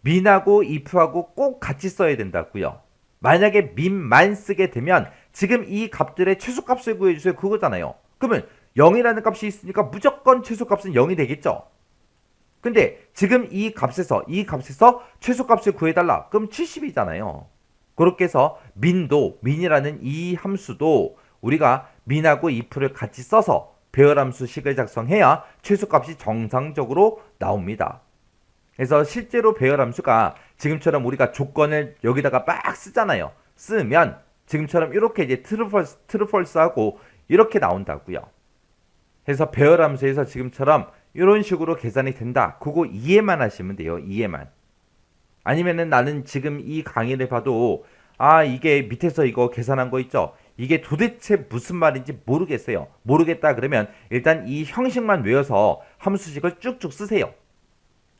민하고 if하고 꼭 같이 써야 된다고요. 만약에 민만 쓰게 되면 지금 이 값들의 최소값을 구해주세요. 그거잖아요. 그러면 0이라는 값이 있으니까 무조건 최소값은 0이 되겠죠. 근데 지금 이 값에서 최소값을 구해달라. 그럼 70이잖아요. 그렇게 해서 민이라는 이 함수도 우리가 민하고 if를 같이 써서 배열함수식을 작성해야 최소값이 정상적으로 나옵니다. 그래서 실제로 배열함수가 지금처럼 우리가 조건을 여기다가 막 쓰잖아요. 쓰면 지금처럼 이렇게 이제 트루펄스하고 이렇게 나온다고요. 그래서 배열함수에서 지금처럼 이런 식으로 계산이 된다. 그거 이해만 하시면 돼요. 이해만. 아니면은 나는 지금 이 강의를 봐도 이게 밑에서 이거 계산한 거 있죠? 이게 도대체 무슨 말인지 모르겠어요. 모르겠다 그러면 일단 이 형식만 외워서 함수식을 쭉쭉 쓰세요.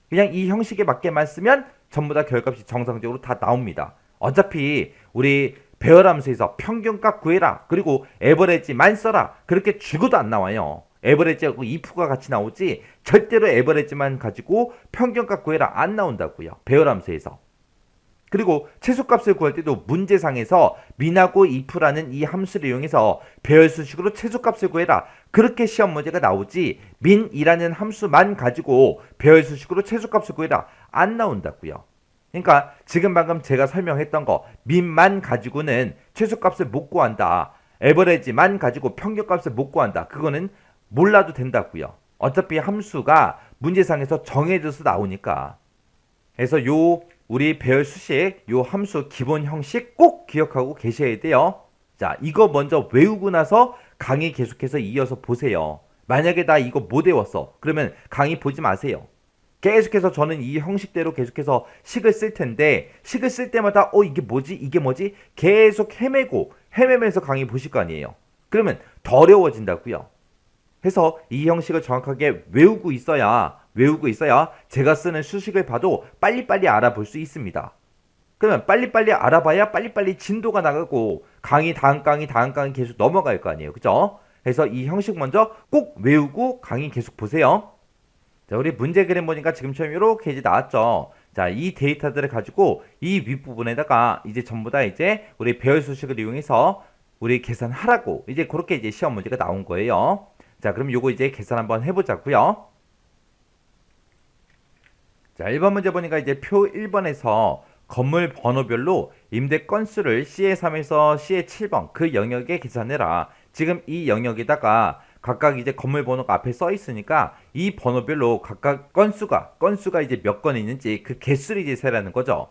그냥 이 형식에 맞게만 쓰면 전부 다 결값이 정상적으로 다 나옵니다. 어차피 우리 배열함수에서 평균값 구해라. 그리고 에버리지만 써라. 그렇게 죽어도 안 나와요. 에버리지하고 if가 같이 나오지 절대로 에버리지만 가지고 평균값 구해라 안 나온다고요. 배열함수에서. 그리고 최소값을 구할 때도 문제상에서 민하고 if라는 이 함수를 이용해서 배열수식으로 최소값을 구해라. 그렇게 시험 문제가 나오지 민이라는 함수만 가지고 배열수식으로 최소값을 구해라. 안 나온다고요. 그러니까 지금 방금 제가 설명했던 거 민만 가지고는 최소값을 못 구한다. 에버리지만 가지고 평균값을 못 구한다. 그거는 몰라도 된다고요. 어차피 함수가 문제상에서 정해져서 나오니까. 그래서 우리 배열 수식 요 함수 기본 형식 꼭 기억하고 계셔야 돼요. 자, 이거 먼저 외우고 나서 강의 계속해서 이어서 보세요. 만약에 나 이거 못 외웠어. 그러면 강의 보지 마세요. 계속해서 저는 이 형식대로 계속해서 식을 쓸 텐데 식을 쓸 때마다 이게 뭐지? 계속 헤매면서 강의 보실 거 아니에요. 그러면 더 어려워진다고요. 해서 이 형식을 정확하게 외우고 있어야 제가 쓰는 수식을 봐도 빨리빨리 알아볼 수 있습니다. 그러면 빨리빨리 알아봐야 빨리빨리 진도가 나가고 다음 강의 계속 넘어갈 거 아니에요. 그죠? 그래서 이 형식 먼저 꼭 외우고 강의 계속 보세요. 자, 우리 문제 그림 보니까 지금처럼 이렇게 이제 나왔죠. 자, 이 데이터들을 가지고 이 윗부분에다가 이제 전부 다 이제 우리 배열 수식을 이용해서 우리 계산하라고 이제 그렇게 이제 시험 문제가 나온 거예요. 자, 그럼 요거 이제 계산 한번 해보자고요. 자, 1번 문제 보니까 이제 표 1번에서 건물 번호별로 임대 건수를 C의 3에서 C의 7번 그 영역에 계산해라. 지금 이 영역에다가 각각 이제 건물 번호가 앞에 써 있으니까 이 번호별로 각각 건수가 이제 몇 건 있는지 그 개수를 이제 세라는 거죠.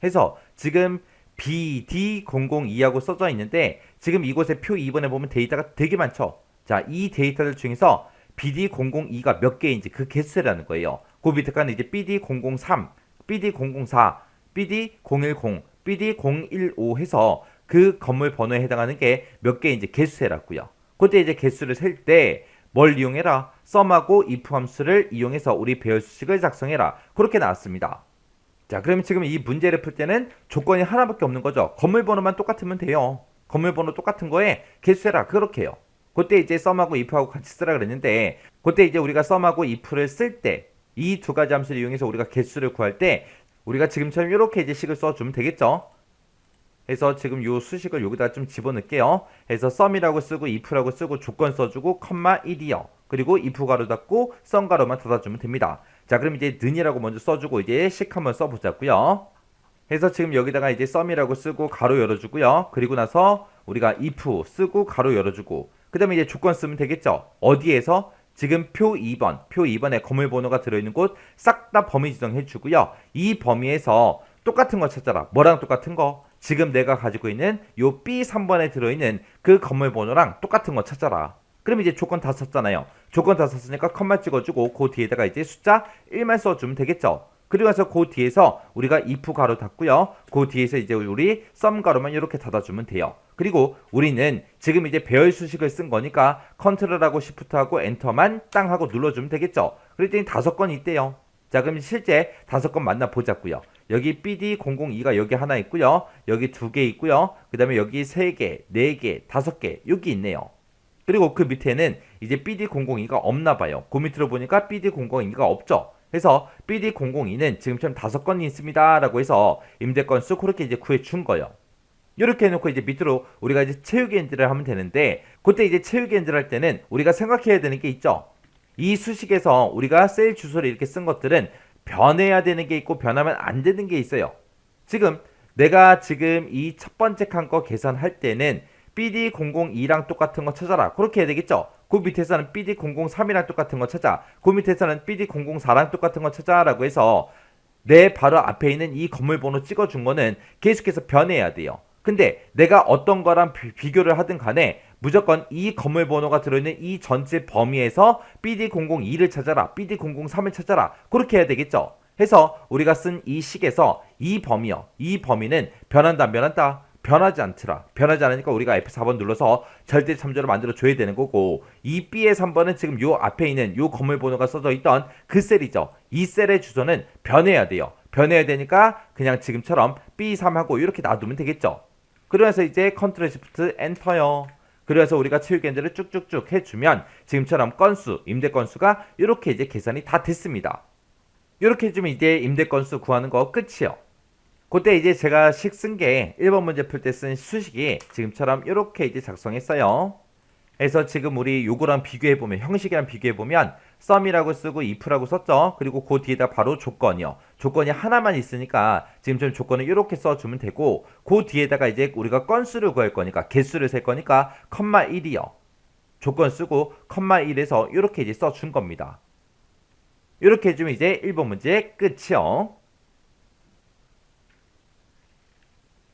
해서 지금 BD002하고 써져 있는데 지금 이곳에 표 2번에 보면 데이터가 되게 많죠. 자, 이 데이터들 중에서 BD002가 몇 개인지 그 개수라는 거예요. 그 밑에가는 이제 BD003, BD004, BD010, BD015 해서 그 건물 번호에 해당하는 게 몇 개인지 개수해라고요. 그때 이제 개수를 셀 때 뭘 이용해라? 썸하고 if 함수를 이용해서 우리 배열 수식을 작성해라. 그렇게 나왔습니다. 자, 그러면 지금 이 문제를 풀 때는 조건이 하나밖에 없는 거죠. 건물 번호만 똑같으면 돼요. 건물 번호 똑같은 거에 개수해라. 그렇게 해요. 그때 이제 썸하고 if하고 같이 쓰라 그랬는데 그때 이제 우리가 썸하고 if를 쓸 때 이 두 가지 함수를 이용해서 우리가 개수를 구할 때 우리가 지금처럼 이렇게 이제 식을 써주면 되겠죠. 해서 지금 요 수식을 여기다 좀 집어넣을게요. 해서 썸이라고 쓰고 if라고 쓰고 조건 써주고 컴마 1이요. 그리고 if 가로 닫고 썸 가로만 닫아주면 됩니다. 자, 그럼 이제 는이라고 먼저 써주고 이제 식 한번 써보자고요. 해서 지금 여기다가 이제 썸이라고 쓰고 가로 열어주고요. 그리고 나서 우리가 if 쓰고 가로 열어주고 그 다음에 이제 조건 쓰면 되겠죠. 어디에서? 지금 표 2번에 건물 번호가 들어있는 곳 싹 다 범위 지정해 주고요. 이 범위에서 똑같은 거 찾아라. 뭐랑 똑같은 거? 지금 내가 가지고 있는 요 B3번에 들어있는 그 건물 번호랑 똑같은 거 찾아라. 그럼 이제 조건 다 썼잖아요. 조건 다 썼으니까 컴마 찍어주고 그 뒤에다가 이제 숫자 1만 써주면 되겠죠. 그리고 나서 그 뒤에서 우리가 if 가로 닫고요. 그 뒤에서 이제 우리 썸 가로만 이렇게 닫아주면 돼요. 그리고 우리는 지금 이제 배열 수식을 쓴 거니까 컨트롤하고 시프트하고 엔터만 땅 하고 눌러주면 되겠죠. 그랬더니 5건 있대요. 자, 그럼 실제 5건 만나보자고요. 여기 BD002가 여기 하나 있고요. 여기 2개 있고요. 그 다음에 여기 3개, 4개, 5개 여기 있네요. 그리고 그 밑에는 이제 BD002가 없나 봐요. 그 밑으로 보니까 BD002가 없죠. 그래서 BD002는 지금처럼 5건이 있습니다 라고 해서 임대 건수 그렇게 이제 구해 준 거예요. 이렇게 해놓고 이제 밑으로 우리가 이제 채우기 엔드를 하면 되는데 그때 이제 채우기 엔드를 할 때는 우리가 생각해야 되는 게 있죠. 이 수식에서 우리가 셀 주소를 이렇게 쓴 것들은 변해야 되는 게 있고 변하면 안 되는 게 있어요. 지금 내가 지금 이 첫 번째 칸 거 계산할 때는 BD002랑 똑같은 거 찾아라. 그렇게 해야 되겠죠. 그 밑에서는 BD003이랑 똑같은 거 찾아. 그 밑에서는 BD004랑 똑같은 거 찾아 라고 해서 내 바로 앞에 있는 이 건물 번호 찍어준 거는 계속해서 변해야 돼요. 근데 내가 어떤 거랑 비교를 하든 간에 무조건 이 건물 번호가 들어있는 이 전체 범위에서 BD002를 찾아라. BD003을 찾아라. 그렇게 해야 되겠죠. 해서 우리가 쓴 이 식에서 이 범위요. 이 범위는 변한다 안 변한다? 변하지 않더라. 변하지 않으니까 우리가 F4번 눌러서 절대 참조를 만들어 줘야 되는 거고 이 B의 3번은 지금 요 앞에 있는 요 건물 번호가 써져 있던 그 셀이죠. 이 셀의 주소는 변해야 돼요. 변해야 되니까 그냥 지금처럼 B3하고 이렇게 놔두면 되겠죠. 그러면서 이제 컨트롤 시프트 엔터요. 그래서 우리가 채우기 엔드를 쭉쭉쭉 해주면 지금처럼 건수, 임대 건수가 이렇게 이제 계산이 다 됐습니다. 이렇게 해주면 이제 임대 건수 구하는 거 끝이요. 그때 이제 제가 식 쓴 게 1번 문제 풀 때 쓴 수식이 지금처럼 이렇게 이제 작성했어요. 그래서 지금 우리 요거랑 비교해보면 형식이랑 비교해보면 썸이라고 쓰고 if라고 썼죠. 그리고 그 뒤에다 바로 조건이요. 조건이 하나만 있으니까 지금 좀 조건을 이렇게 써주면 되고 그 뒤에다가 이제 우리가 건수를 구할 거니까 개수를 셀 거니까 컴마 1이요. 조건 쓰고 컴마 1에서 이렇게 이제 써준 겁니다. 이렇게 해주면 이제 1번 문제 끝이요.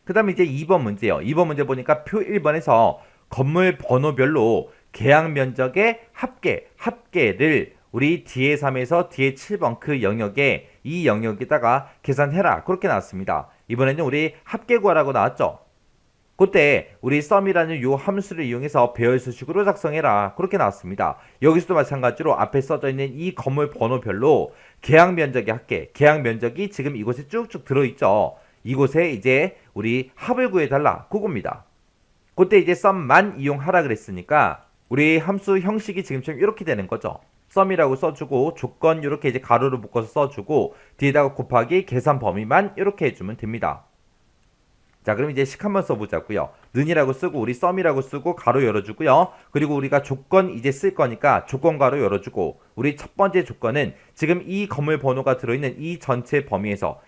그 다음에 이제 2번 문제요. 2번 문제 보니까 표 1번에서 건물 번호별로 계약 면적의 합계를 우리 D의 3에서 D의 7번 그 영역에 이 영역에다가 계산해라. 그렇게 나왔습니다. 이번에는 우리 합계 구하라고 나왔죠. 그때 우리 썸이라는 요 함수를 이용해서 배열 수식으로 작성해라. 그렇게 나왔습니다. 여기서도 마찬가지로 앞에 써져 있는 이 건물 번호별로 계약 면적의 합계, 계약 면적이 지금 이곳에 쭉쭉 들어있죠. 이곳에 이제 우리 합을 구해달라. 그겁니다. 그때 이제 썸만 이용하라 그랬으니까 우리 함수 형식이 지금처럼 이렇게 되는 거죠. 썸이라고 써주고 조건 이렇게 이제 가로로 묶어서 써주고 뒤에다가 곱하기 계산 범위만 이렇게 해주면 됩니다. 자, 그럼 이제 식 한번 써보자고요. 는이라고 쓰고 우리 썸이라고 쓰고 가로 열어주고요. 그리고 우리가 조건 이제 쓸 거니까 조건 가로 열어주고 우리 첫 번째 조건은 지금 이 건물 번호가 들어있는 이 전체 범위에서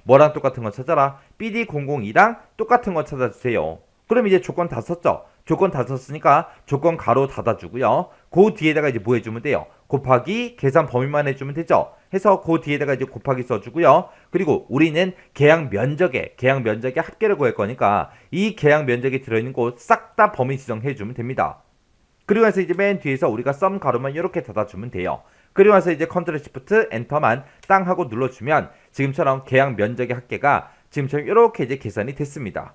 뭐랑 똑같은 거 찾아라. BD002랑 똑같은 거 찾아주세요. 그럼 이제 조건 다 썼죠. 조건 다 썼으니까 조건 가로 닫아주고요. 그 뒤에다가 이제 뭐 해주면 돼요? 곱하기 계산 범위만 해주면 되죠. 해서 그 뒤에다가 이제 곱하기 써주고요. 그리고 우리는 계약 면적의 합계를 구할 거니까 이 계약 면적이 들어있는 곳 싹 다 범위 지정해주면 됩니다. 그리고 나서 이제 맨 뒤에서 우리가 썸 가로만 이렇게 닫아주면 돼요. 그리고 나서 이제 컨트롤 시프트 엔터만 땅 하고 눌러주면 지금처럼 계약 면적의 합계가 지금처럼 이렇게 이제 계산이 됐습니다.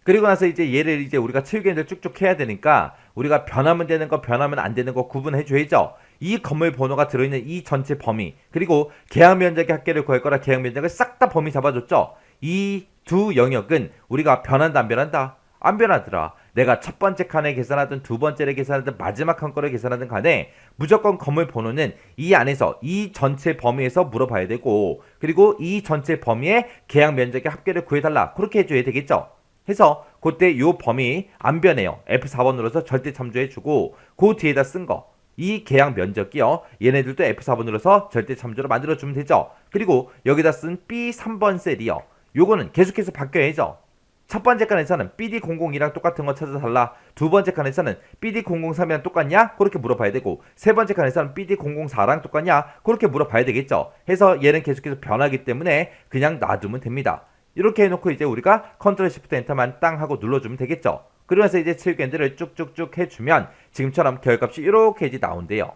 그리고 나서 이제 얘를 이제 우리가 체육인들 쭉쭉 해야 되니까 우리가 변하면 되는 거 변하면 안 되는 거 구분해 줘야죠. 이 건물 번호가 들어있는 이 전체 범위 그리고 계약 면적의 합계를 구할 거라 계약 면적을 싹 다 범위 잡아줬죠. 이 두 영역은 우리가 변한다 안 변한다? 안 변하더라. 내가 첫 번째 칸에 계산하든 두 번째를 계산하든 마지막 칸 거를 계산하든 간에 무조건 건물 번호는 이 안에서 이 전체 범위에서 물어봐야 되고 그리고 이 전체 범위의 계약 면적의 합계를 구해달라. 그렇게 해줘야 되겠죠. 해서 그때 요 범위 안 변해요. F4번 눌러서 절대 참조해주고 그 뒤에다 쓴 거 이 계약 면적이요. 얘네들도 F4번 눌러서 절대 참조로 만들어주면 되죠. 그리고 여기다 쓴 B3번 셀이요. 요거는 계속해서 바뀌어야죠. 첫 번째 칸에서는 BD002랑 똑같은 거 찾아달라. 두 번째 칸에서는 BD003이랑 똑같냐? 그렇게 물어봐야 되고 세 번째 칸에서는 BD004랑 똑같냐? 그렇게 물어봐야 되겠죠. 해서 얘는 계속해서 변하기 때문에 그냥 놔두면 됩니다. 이렇게 해놓고 이제 우리가 컨트롤 시프트 엔터만 땅 하고 눌러주면 되겠죠. 그러면서 이제 체육엔들을 쭉쭉쭉 해주면 지금처럼 결값이 이렇게 이제 나온대요.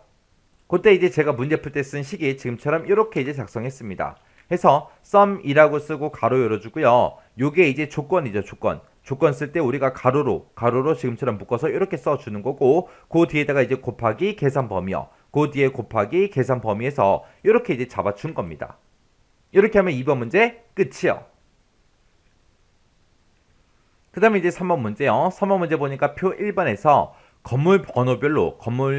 그때 이제 제가 문제 풀 때 쓴 식이 지금처럼 이렇게 이제 작성했습니다. 해서 썸이라고 쓰고 가로 열어주고요. 요게 이제 조건이죠. 조건 쓸 때 우리가 가로로 지금처럼 묶어서 이렇게 써주는 거고 그 뒤에다가 이제 곱하기 계산 범위요. 그 뒤에 곱하기 계산 범위에서 이렇게 이제 잡아준 겁니다. 이렇게 하면 2번 문제 끝이요. 그 다음에 이제 3번 문제요. 3번 문제 보니까 표 1번에서 건물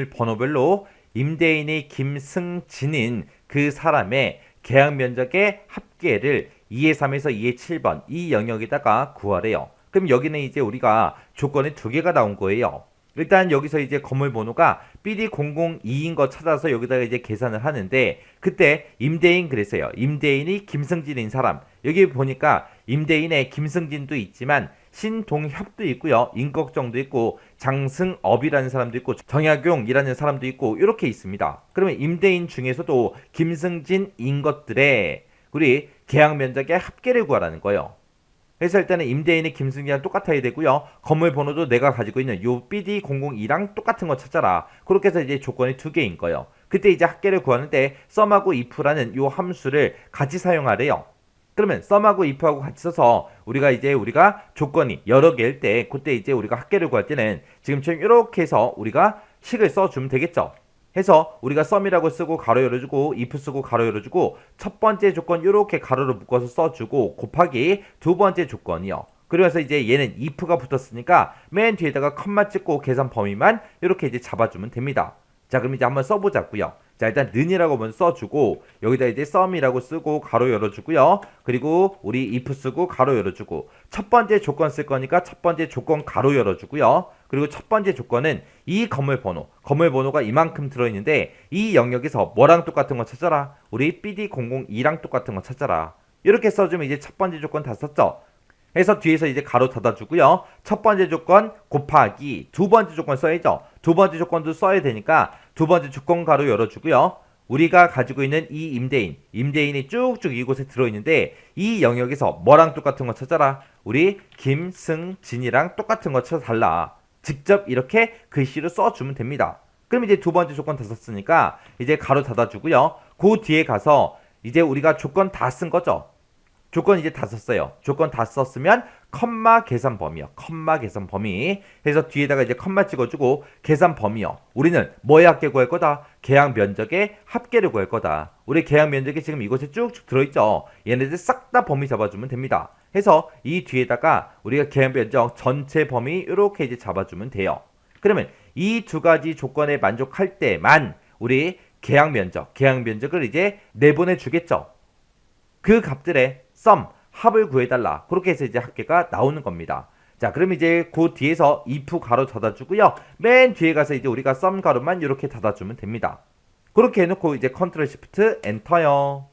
번호별로 임대인이 김승진인 그 사람의 계약 면적의 합계를 2의 3에서 2의 7번 이 영역에다가 구하래요. 그럼 여기는 이제 우리가 조건이 두 개가 나온 거예요. 일단 여기서 이제 건물 번호가 BD002인 거 찾아서 여기다가 이제 계산을 하는데 그때 임대인 그랬어요. 임대인이 김승진인 사람. 여기 보니까 임대인에 김승진도 있지만 신동협도 있고요. 임꺽정도 있고 장승업이라는 사람도 있고 정약용이라는 사람도 있고 이렇게 있습니다. 그러면 임대인 중에서도 김승진인 것들의 우리 계약 면적의 합계를 구하라는 거예요. 그래서 일단은 임대인의 김승진이랑 똑같아야 되고요. 건물 번호도 내가 가지고 있는 요 BD002랑 똑같은 거 찾아라. 그렇게 해서 이제 조건이 두 개인 거예요. 그때 이제 합계를 구하는데 썸하고 if라는 요 함수를 같이 사용하래요. 그러면 썸하고 if하고 같이 써서 우리가 조건이 여러 개일 때 그때 이제 우리가 합계를 구할 때는 지금처럼 이렇게 해서 우리가 식을 써주면 되겠죠. 해서 우리가 썸이라고 쓰고 가로 열어주고 if 쓰고 가로 열어주고 첫 번째 조건 이렇게 가로로 묶어서 써주고 곱하기 두 번째 조건이요. 그러면서 이제 얘는 if가 붙었으니까 맨 뒤에다가 컴마 찍고 계산 범위만 이렇게 이제 잡아주면 됩니다. 자, 그럼 이제 한번 써보자고요. 자, 일단 는이라고 먼저 써주고 여기다 이제 썸이라고 쓰고 가로 열어주고요. 그리고 우리 if 쓰고 가로 열어주고 첫 번째 조건 쓸 거니까 첫 번째 조건 가로 열어주고요. 그리고 첫 번째 조건은 이 건물 번호가 이만큼 들어있는데 이 영역에서 뭐랑 똑같은 거 찾아라. 우리 BD002랑 똑같은 거 찾아라. 이렇게 써주면 이제 첫 번째 조건 다 썼죠. 해서 뒤에서 이제 가로 닫아주고요. 첫 번째 조건 곱하기 두 번째 조건 써야죠. 두 번째 조건도 써야 되니까 두 번째 조건 가로 열어주고요. 우리가 가지고 있는 이 임대인이 쭉쭉 이곳에 들어있는데 이 영역에서 뭐랑 똑같은 거 찾아라. 우리 김승진이랑 똑같은 거 찾아달라. 직접 이렇게 글씨로 써주면 됩니다. 그럼 이제 두 번째 조건 다 썼으니까 이제 가로 닫아주고요. 그 뒤에 가서 이제 우리가 조건 다 쓴 거죠. 조건 이제 다 썼어요. 조건 다 썼으면 컴마 계산 범위요. 컴마 계산 범위 해서 뒤에다가 이제 컴마 찍어주고 계산 범위요. 우리는 뭐의 합계 구할 거다? 계약 면적의 합계를 구할 거다. 우리 계약 면적이 지금 이곳에 쭉쭉 들어있죠. 얘네들 싹 다 범위 잡아주면 됩니다. 해서 이 뒤에다가 우리가 계약 면적 전체 범위 이렇게 이제 잡아주면 돼요. 그러면 이 두 가지 조건에 만족할 때만 우리 계약 면적을 이제 내보내 주겠죠. 그 값들의 썸 합을 구해달라. 그렇게 해서 이제 합계가 나오는 겁니다. 자, 그럼 이제 그 뒤에서 if 가로 닫아주고요. 맨 뒤에 가서 이제 우리가 sum 가로만 이렇게 닫아주면 됩니다. 그렇게 해놓고 이제 컨트롤 시프트 엔터요.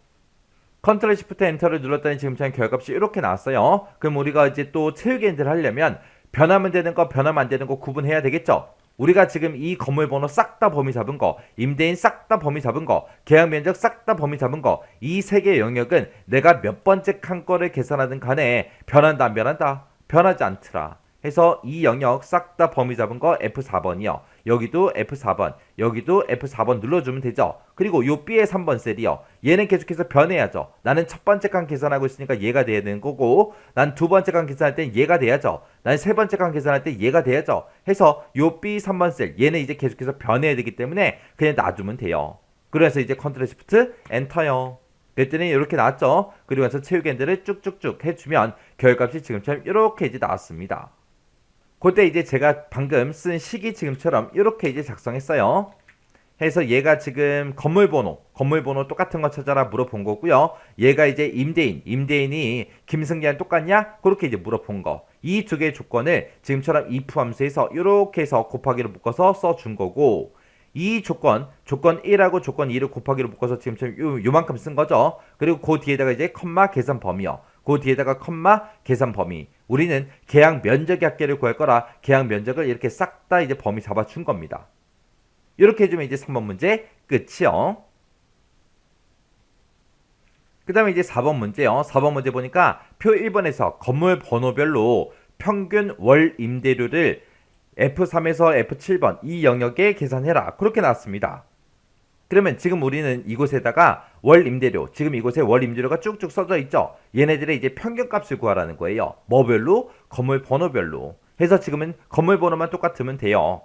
컨트롤 시프트 엔터를 눌렀더니 지금처럼 결과값이 이렇게 나왔어요. 그럼 우리가 이제 또 채우기 엔드를 하려면 변하면 되는 거, 변하면 안 되는 거 구분해야 되겠죠? 우리가 지금 이 건물 번호 싹 다 범위 잡은 거, 임대인 싹 다 범위 잡은 거, 계약 면적 싹 다 범위 잡은 거, 이 세 개의 영역은 내가 몇 번째 칸 거를 계산하든 간에 변한다 안 변한다? 변하지 않더라. 해서 이 영역 싹 다 범위 잡은 거 F4번이요. 여기도 F4번, 여기도 F4번 눌러주면 되죠. 그리고 요 B의 3번 셀이요. 얘는 계속해서 변해야죠. 나는 첫 번째 칸 계산하고 있으니까 얘가 돼야 되는 거고, 난 두 번째 칸 계산할 땐 얘가 돼야죠. 난 세 번째 칸 계산할 때 얘가 돼야죠. 해서 요 B 3번 셀, 얘는 이제 계속해서 변해야 되기 때문에 그냥 놔두면 돼요. 그래서 이제 컨트롤 시프트 엔터요. 그랬더니 이렇게 나왔죠. 그리고 나서 채우기 엔드를 쭉쭉쭉 해주면 결과값이 지금처럼 이렇게 이제 나왔습니다. 그때 이제 제가 방금 쓴 식이 지금처럼 이렇게 이제 작성했어요. 해서 얘가 지금 건물 번호 똑같은 거 찾아라 물어본 거고요. 얘가 이제 임대인이 김승기랑 똑같냐? 그렇게 이제 물어본 거. 이 두 개의 조건을 지금처럼 if 함수에서 이렇게 해서 곱하기로 묶어서 써준 거고, 이 조건 1하고 조건 2를 곱하기로 묶어서 지금처럼 요만큼 쓴 거죠. 그리고 그 뒤에다가 이제 컴마 계산 범위요. 그 뒤에다가 컴마 계산 범위. 우리는 계약 면적의 합계를 구할 거라 계약 면적을 이렇게 싹 다 이제 범위 잡아준 겁니다. 이렇게 해주면 이제 3번 문제 끝이요. 그 다음에 이제 4번 문제요. 4번 문제 보니까 표 1번에서 건물 번호별로 평균 월 임대료를 F3에서 F7번 이 영역에 계산해라. 그렇게 나왔습니다. 그러면 지금 우리는 이곳에다가 월 임대료, 지금 이곳에 월 임대료가 쭉쭉 써져 있죠. 얘네들의 이제 평균값을 구하라는 거예요. 뭐별로? 건물 번호별로. 해서 지금은 건물 번호만 똑같으면 돼요.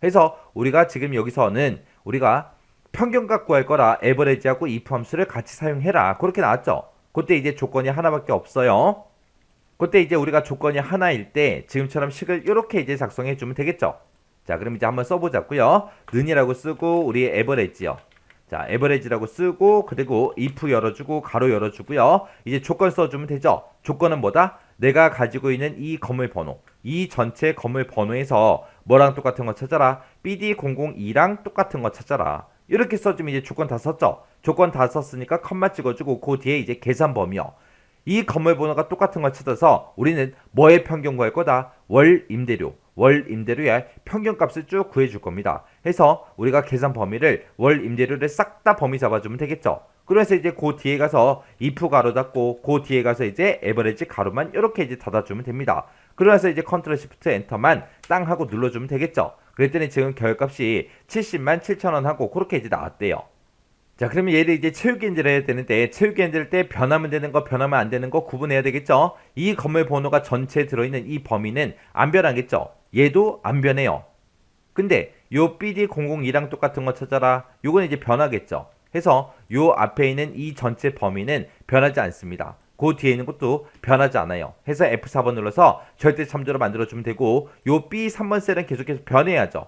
해서 우리가 지금 여기서는 우리가 평균값 구할 거라 에버리지하고 if 함수를 같이 사용해라. 그렇게 나왔죠. 그때 이제 조건이 하나밖에 없어요. 그때 이제 우리가 조건이 하나일 때 지금처럼 식을 이렇게 이제 작성해 주면 되겠죠. 자, 그럼 이제 한번 써보자고요. 는이라고 쓰고 우리 에버리지요. 자, 에버리지라고 쓰고 그리고 if 열어주고 가로 열어주고요. 이제 조건 써주면 되죠. 조건은 뭐다? 내가 가지고 있는 이 건물 번호, 이 전체 건물 번호에서 뭐랑 똑같은 거 찾아라. BD002랑 똑같은 거 찾아라. 이렇게 써주면 이제 조건 다 썼죠. 조건 다 썼으니까 컴마 찍어주고 그 뒤에 이제 계산 범위요. 이 건물 번호가 똑같은 걸 찾아서 우리는 뭐의 평균 구할 거다? 월 임대료의 평균값을 쭉 구해줄 겁니다. 해서 우리가 계산 범위를 월 임대료를 싹 다 범위 잡아주면 되겠죠. 그래서 이제 그 뒤에 가서 if 가로 닫고 그 뒤에 가서 이제 에버리지 가로만 이렇게 이제 닫아주면 됩니다. 그래서 이제 컨트롤 시프트 엔터만 땅 하고 눌러주면 되겠죠. 그랬더니 지금 결값이 70만 7천원 하고 그렇게 이제 나왔대요. 자, 그러면 얘를 이제 채우기 엔드를 해야 되는데 채우기 엔드를 때 변하면 되는 거 변하면 안 되는 거 구분해야 되겠죠. 이 건물 번호가 전체에 들어있는 이 범위는 안 변하겠죠. 얘도 안 변해요. 근데 요 BD002랑 똑같은 거 찾아라. 요건 이제 변하겠죠. 해서 요 앞에 있는 이 전체 범위는 변하지 않습니다. 그 뒤에 있는 것도 변하지 않아요. 해서 F4번 눌러서 절대 참조로 만들어주면 되고 요 B 3번 셀은 계속해서 변해야죠.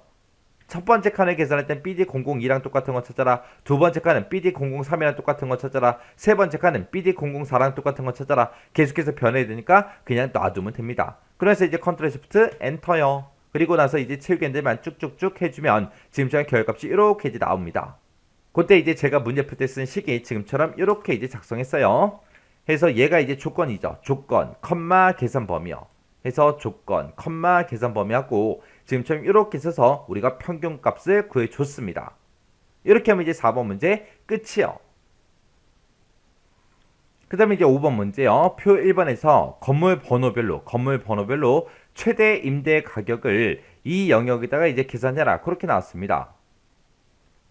첫 번째 칸을 계산할 땐 BD002랑 똑같은 거 찾아라. 두 번째 칸은 BD003이랑 똑같은 거 찾아라. 세 번째 칸은 BD004랑 똑같은 거 찾아라. 계속해서 변해야 되니까 그냥 놔두면 됩니다. 그래서 이제 컨트롤 시프트 엔터요. 그리고 나서 이제 채우기 엔드만 쭉쭉쭉 해주면 지금처럼 결값이 이렇게 이제 나옵니다. 그때 이제 제가 문제 풀 때 쓴 식이 지금처럼 이렇게 이제 작성했어요. 해서 얘가 이제 조건이죠. 조건, 컴마 계산 범위요. 해서 조건, 컴마 계산 범위하고 지금처럼 이렇게 써서 우리가 평균값을 구해줬습니다. 이렇게 하면 이제 4번 문제 끝이요. 그 다음에 이제 5번 문제요. 표 1번에서 건물 번호별로 최대 임대 가격을 이 영역에다가 이제 계산해라. 그렇게 나왔습니다.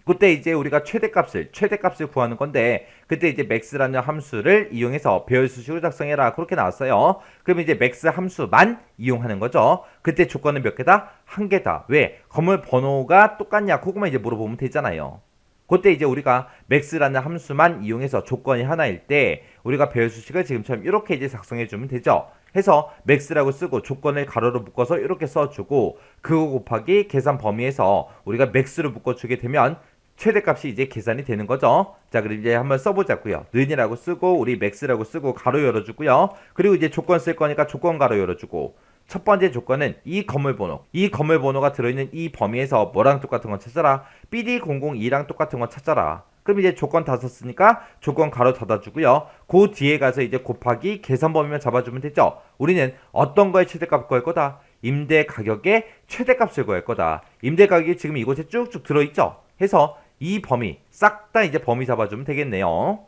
그때 이제 우리가 최대값을 구하는 건데 그때 이제 max라는 함수를 이용해서 배열 수식으로 작성해라. 그렇게 나왔어요. 그럼 이제 max 함수만 이용하는 거죠. 그때 조건은 몇 개다? 한 개다. 왜? 건물 번호가 똑같냐? 그거만 이제 물어보면 되잖아요. 그때 이제 우리가 max라는 함수만 이용해서 조건이 하나일 때 우리가 배열 수식을 지금처럼 이렇게 이제 작성해 주면 되죠. 해서 max라고 쓰고 조건을 가로로 묶어서 이렇게 써주고 그거 곱하기 계산 범위에서 우리가 max를 묶어주게 되면 최대값이 이제 계산이 되는 거죠. 자, 그럼 이제 한번 써보자고요. 는이라고 쓰고 우리 max라고 쓰고 가로 열어주고요. 그리고 이제 조건 쓸 거니까 조건 가로 열어주고, 첫 번째 조건은 이 건물번호가 들어있는 이 범위에서 뭐랑 똑같은 건 찾아라. BD002랑 똑같은 건 찾아라. 그럼 이제 조건 다 썼으니까 조건 가로 닫아주고요. 그 뒤에 가서 이제 곱하기 계산 범위만 잡아주면 되죠. 우리는 어떤 거에 최대값 구할 거다? 임대 가격의 최대값을 구할 거다. 임대 가격이 지금 이곳에 쭉쭉 들어있죠. 해서 이 범위 싹 다 이제 범위 잡아주면 되겠네요.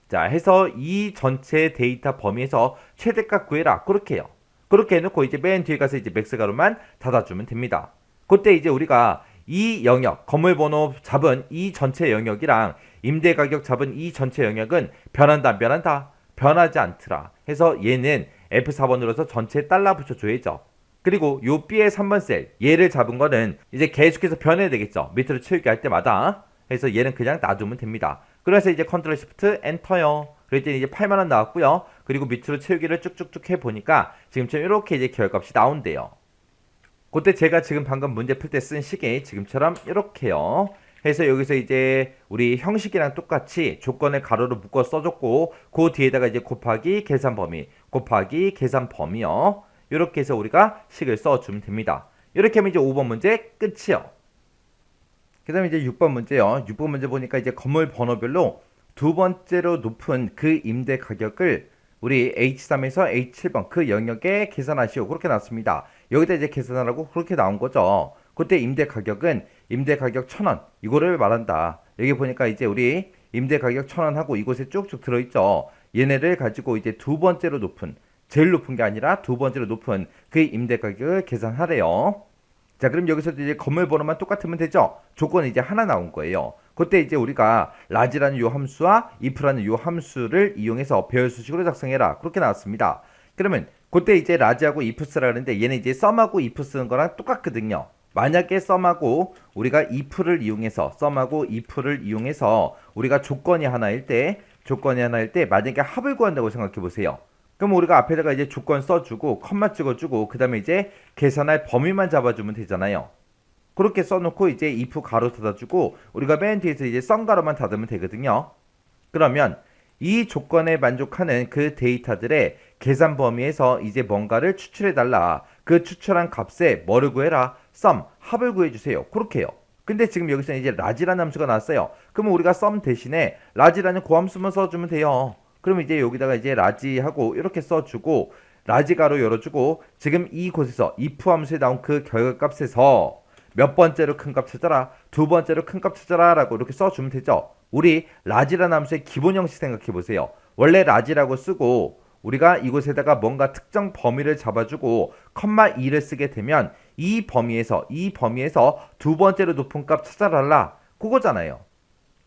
자, 해서 이 전체 데이터 범위에서 최대값 구해라. 그렇게 해요. 그렇게 해놓고 이제 맨 뒤에 가서 이제 맥스 가로만 닫아주면 됩니다. 그때 이제 우리가 이 영역, 건물번호 잡은 이 전체 영역이랑 임대 가격 잡은 이 전체 영역은 변한다, 안 변한다? 변하지 않더라. 해서 얘는 F4번으로서 전체에 달러 붙여줘야죠. 그리고 요 B의 3번 셀, 얘를 잡은 거는 이제 계속해서 변해야 되겠죠. 밑으로 채우기 할 때마다. 해서 얘는 그냥 놔두면 됩니다. 그래서 이제 컨트롤 시프트 엔터요. 그랬더니 이제 8만원 나왔고요. 그리고 밑으로 채우기를 쭉쭉쭉 해보니까 지금처럼 이렇게 이제 결값이 나온대요. 그때 제가 지금 방금 문제 풀 때 쓴 식이 지금처럼 이렇게요. 해서 여기서 이제 우리 형식이랑 똑같이 조건을 가로로 묶어 써줬고, 그 뒤에다가 이제 곱하기 계산 범위, 곱하기 계산 범위요. 이렇게 해서 우리가 식을 써주면 됩니다. 이렇게 하면 이제 5번 문제 끝이요. 그 다음에 이제 6번 문제요. 6번 문제 보니까 이제 건물 번호별로 두 번째로 높은 그 임대 가격을 우리 H3에서 H7번 그 영역에 계산하시오. 그렇게 나왔습니다. 여기다 이제 계산하라고 그렇게 나온 거죠. 그때 임대 가격은 임대 가격 1,000원 이거를 말한다. 여기 보니까 이제 우리 임대 가격 1,000원 하고 이곳에 쭉쭉 들어있죠. 얘네를 가지고 이제 두 번째로 높은, 제일 높은 게 아니라 두 번째로 높은 그 임대 가격을 계산하래요. 자, 그럼 여기서 이제 건물 번호만 똑같으면 되죠. 조건이 이제 하나 나온 거예요. 그때 이제 우리가 라지라는 요 함수와 if라는 요 함수를 이용해서 배열 수식으로 작성해라. 그렇게 나왔습니다. 그러면 그때 이제 라지하고 if 쓰라 그러는데 얘는 이제 썸하고 if 쓰는 거랑 똑같거든요. 만약에 썸하고 우리가 if를 이용해서 우리가 조건이 하나일 때 만약에 합을 구한다고 생각해 보세요. 그럼 우리가 앞에다가 이제 조건 써주고 컴마 찍어주고 그 다음에 이제 계산할 범위만 잡아주면 되잖아요. 그렇게 써놓고 이제 if 가로 닫아주고 우리가 맨 뒤에서 이제 썸 가로만 닫으면 되거든요. 그러면 이 조건에 만족하는 그 데이터들의 계산 범위에서 이제 뭔가를 추출해달라. 그 추출한 값에 뭐를 구해라? 썸, 합을 구해주세요. 그렇게 해요. 근데 지금 여기서 이제 라지라는 함수가 나왔어요. 그러면 우리가 썸 대신에 라지라는 고함수만 써주면 돼요. 그러면 이제 여기다가 이제 라지하고 이렇게 써주고 라지 가로 열어주고 지금 이곳에서 if 함수에 나온 그 결과값에서 몇 번째로 큰 값 찾아라, 두 번째로 큰 값 찾아라 라고 이렇게 써주면 되죠. 우리 라지라는 함수의 기본 형식 생각해 보세요. 원래 라지라고 쓰고 우리가 이곳에다가 뭔가 특정 범위를 잡아주고 컴마 2를 쓰게 되면 이 범위에서 두 번째로 높은 값 찾아달라 그거잖아요.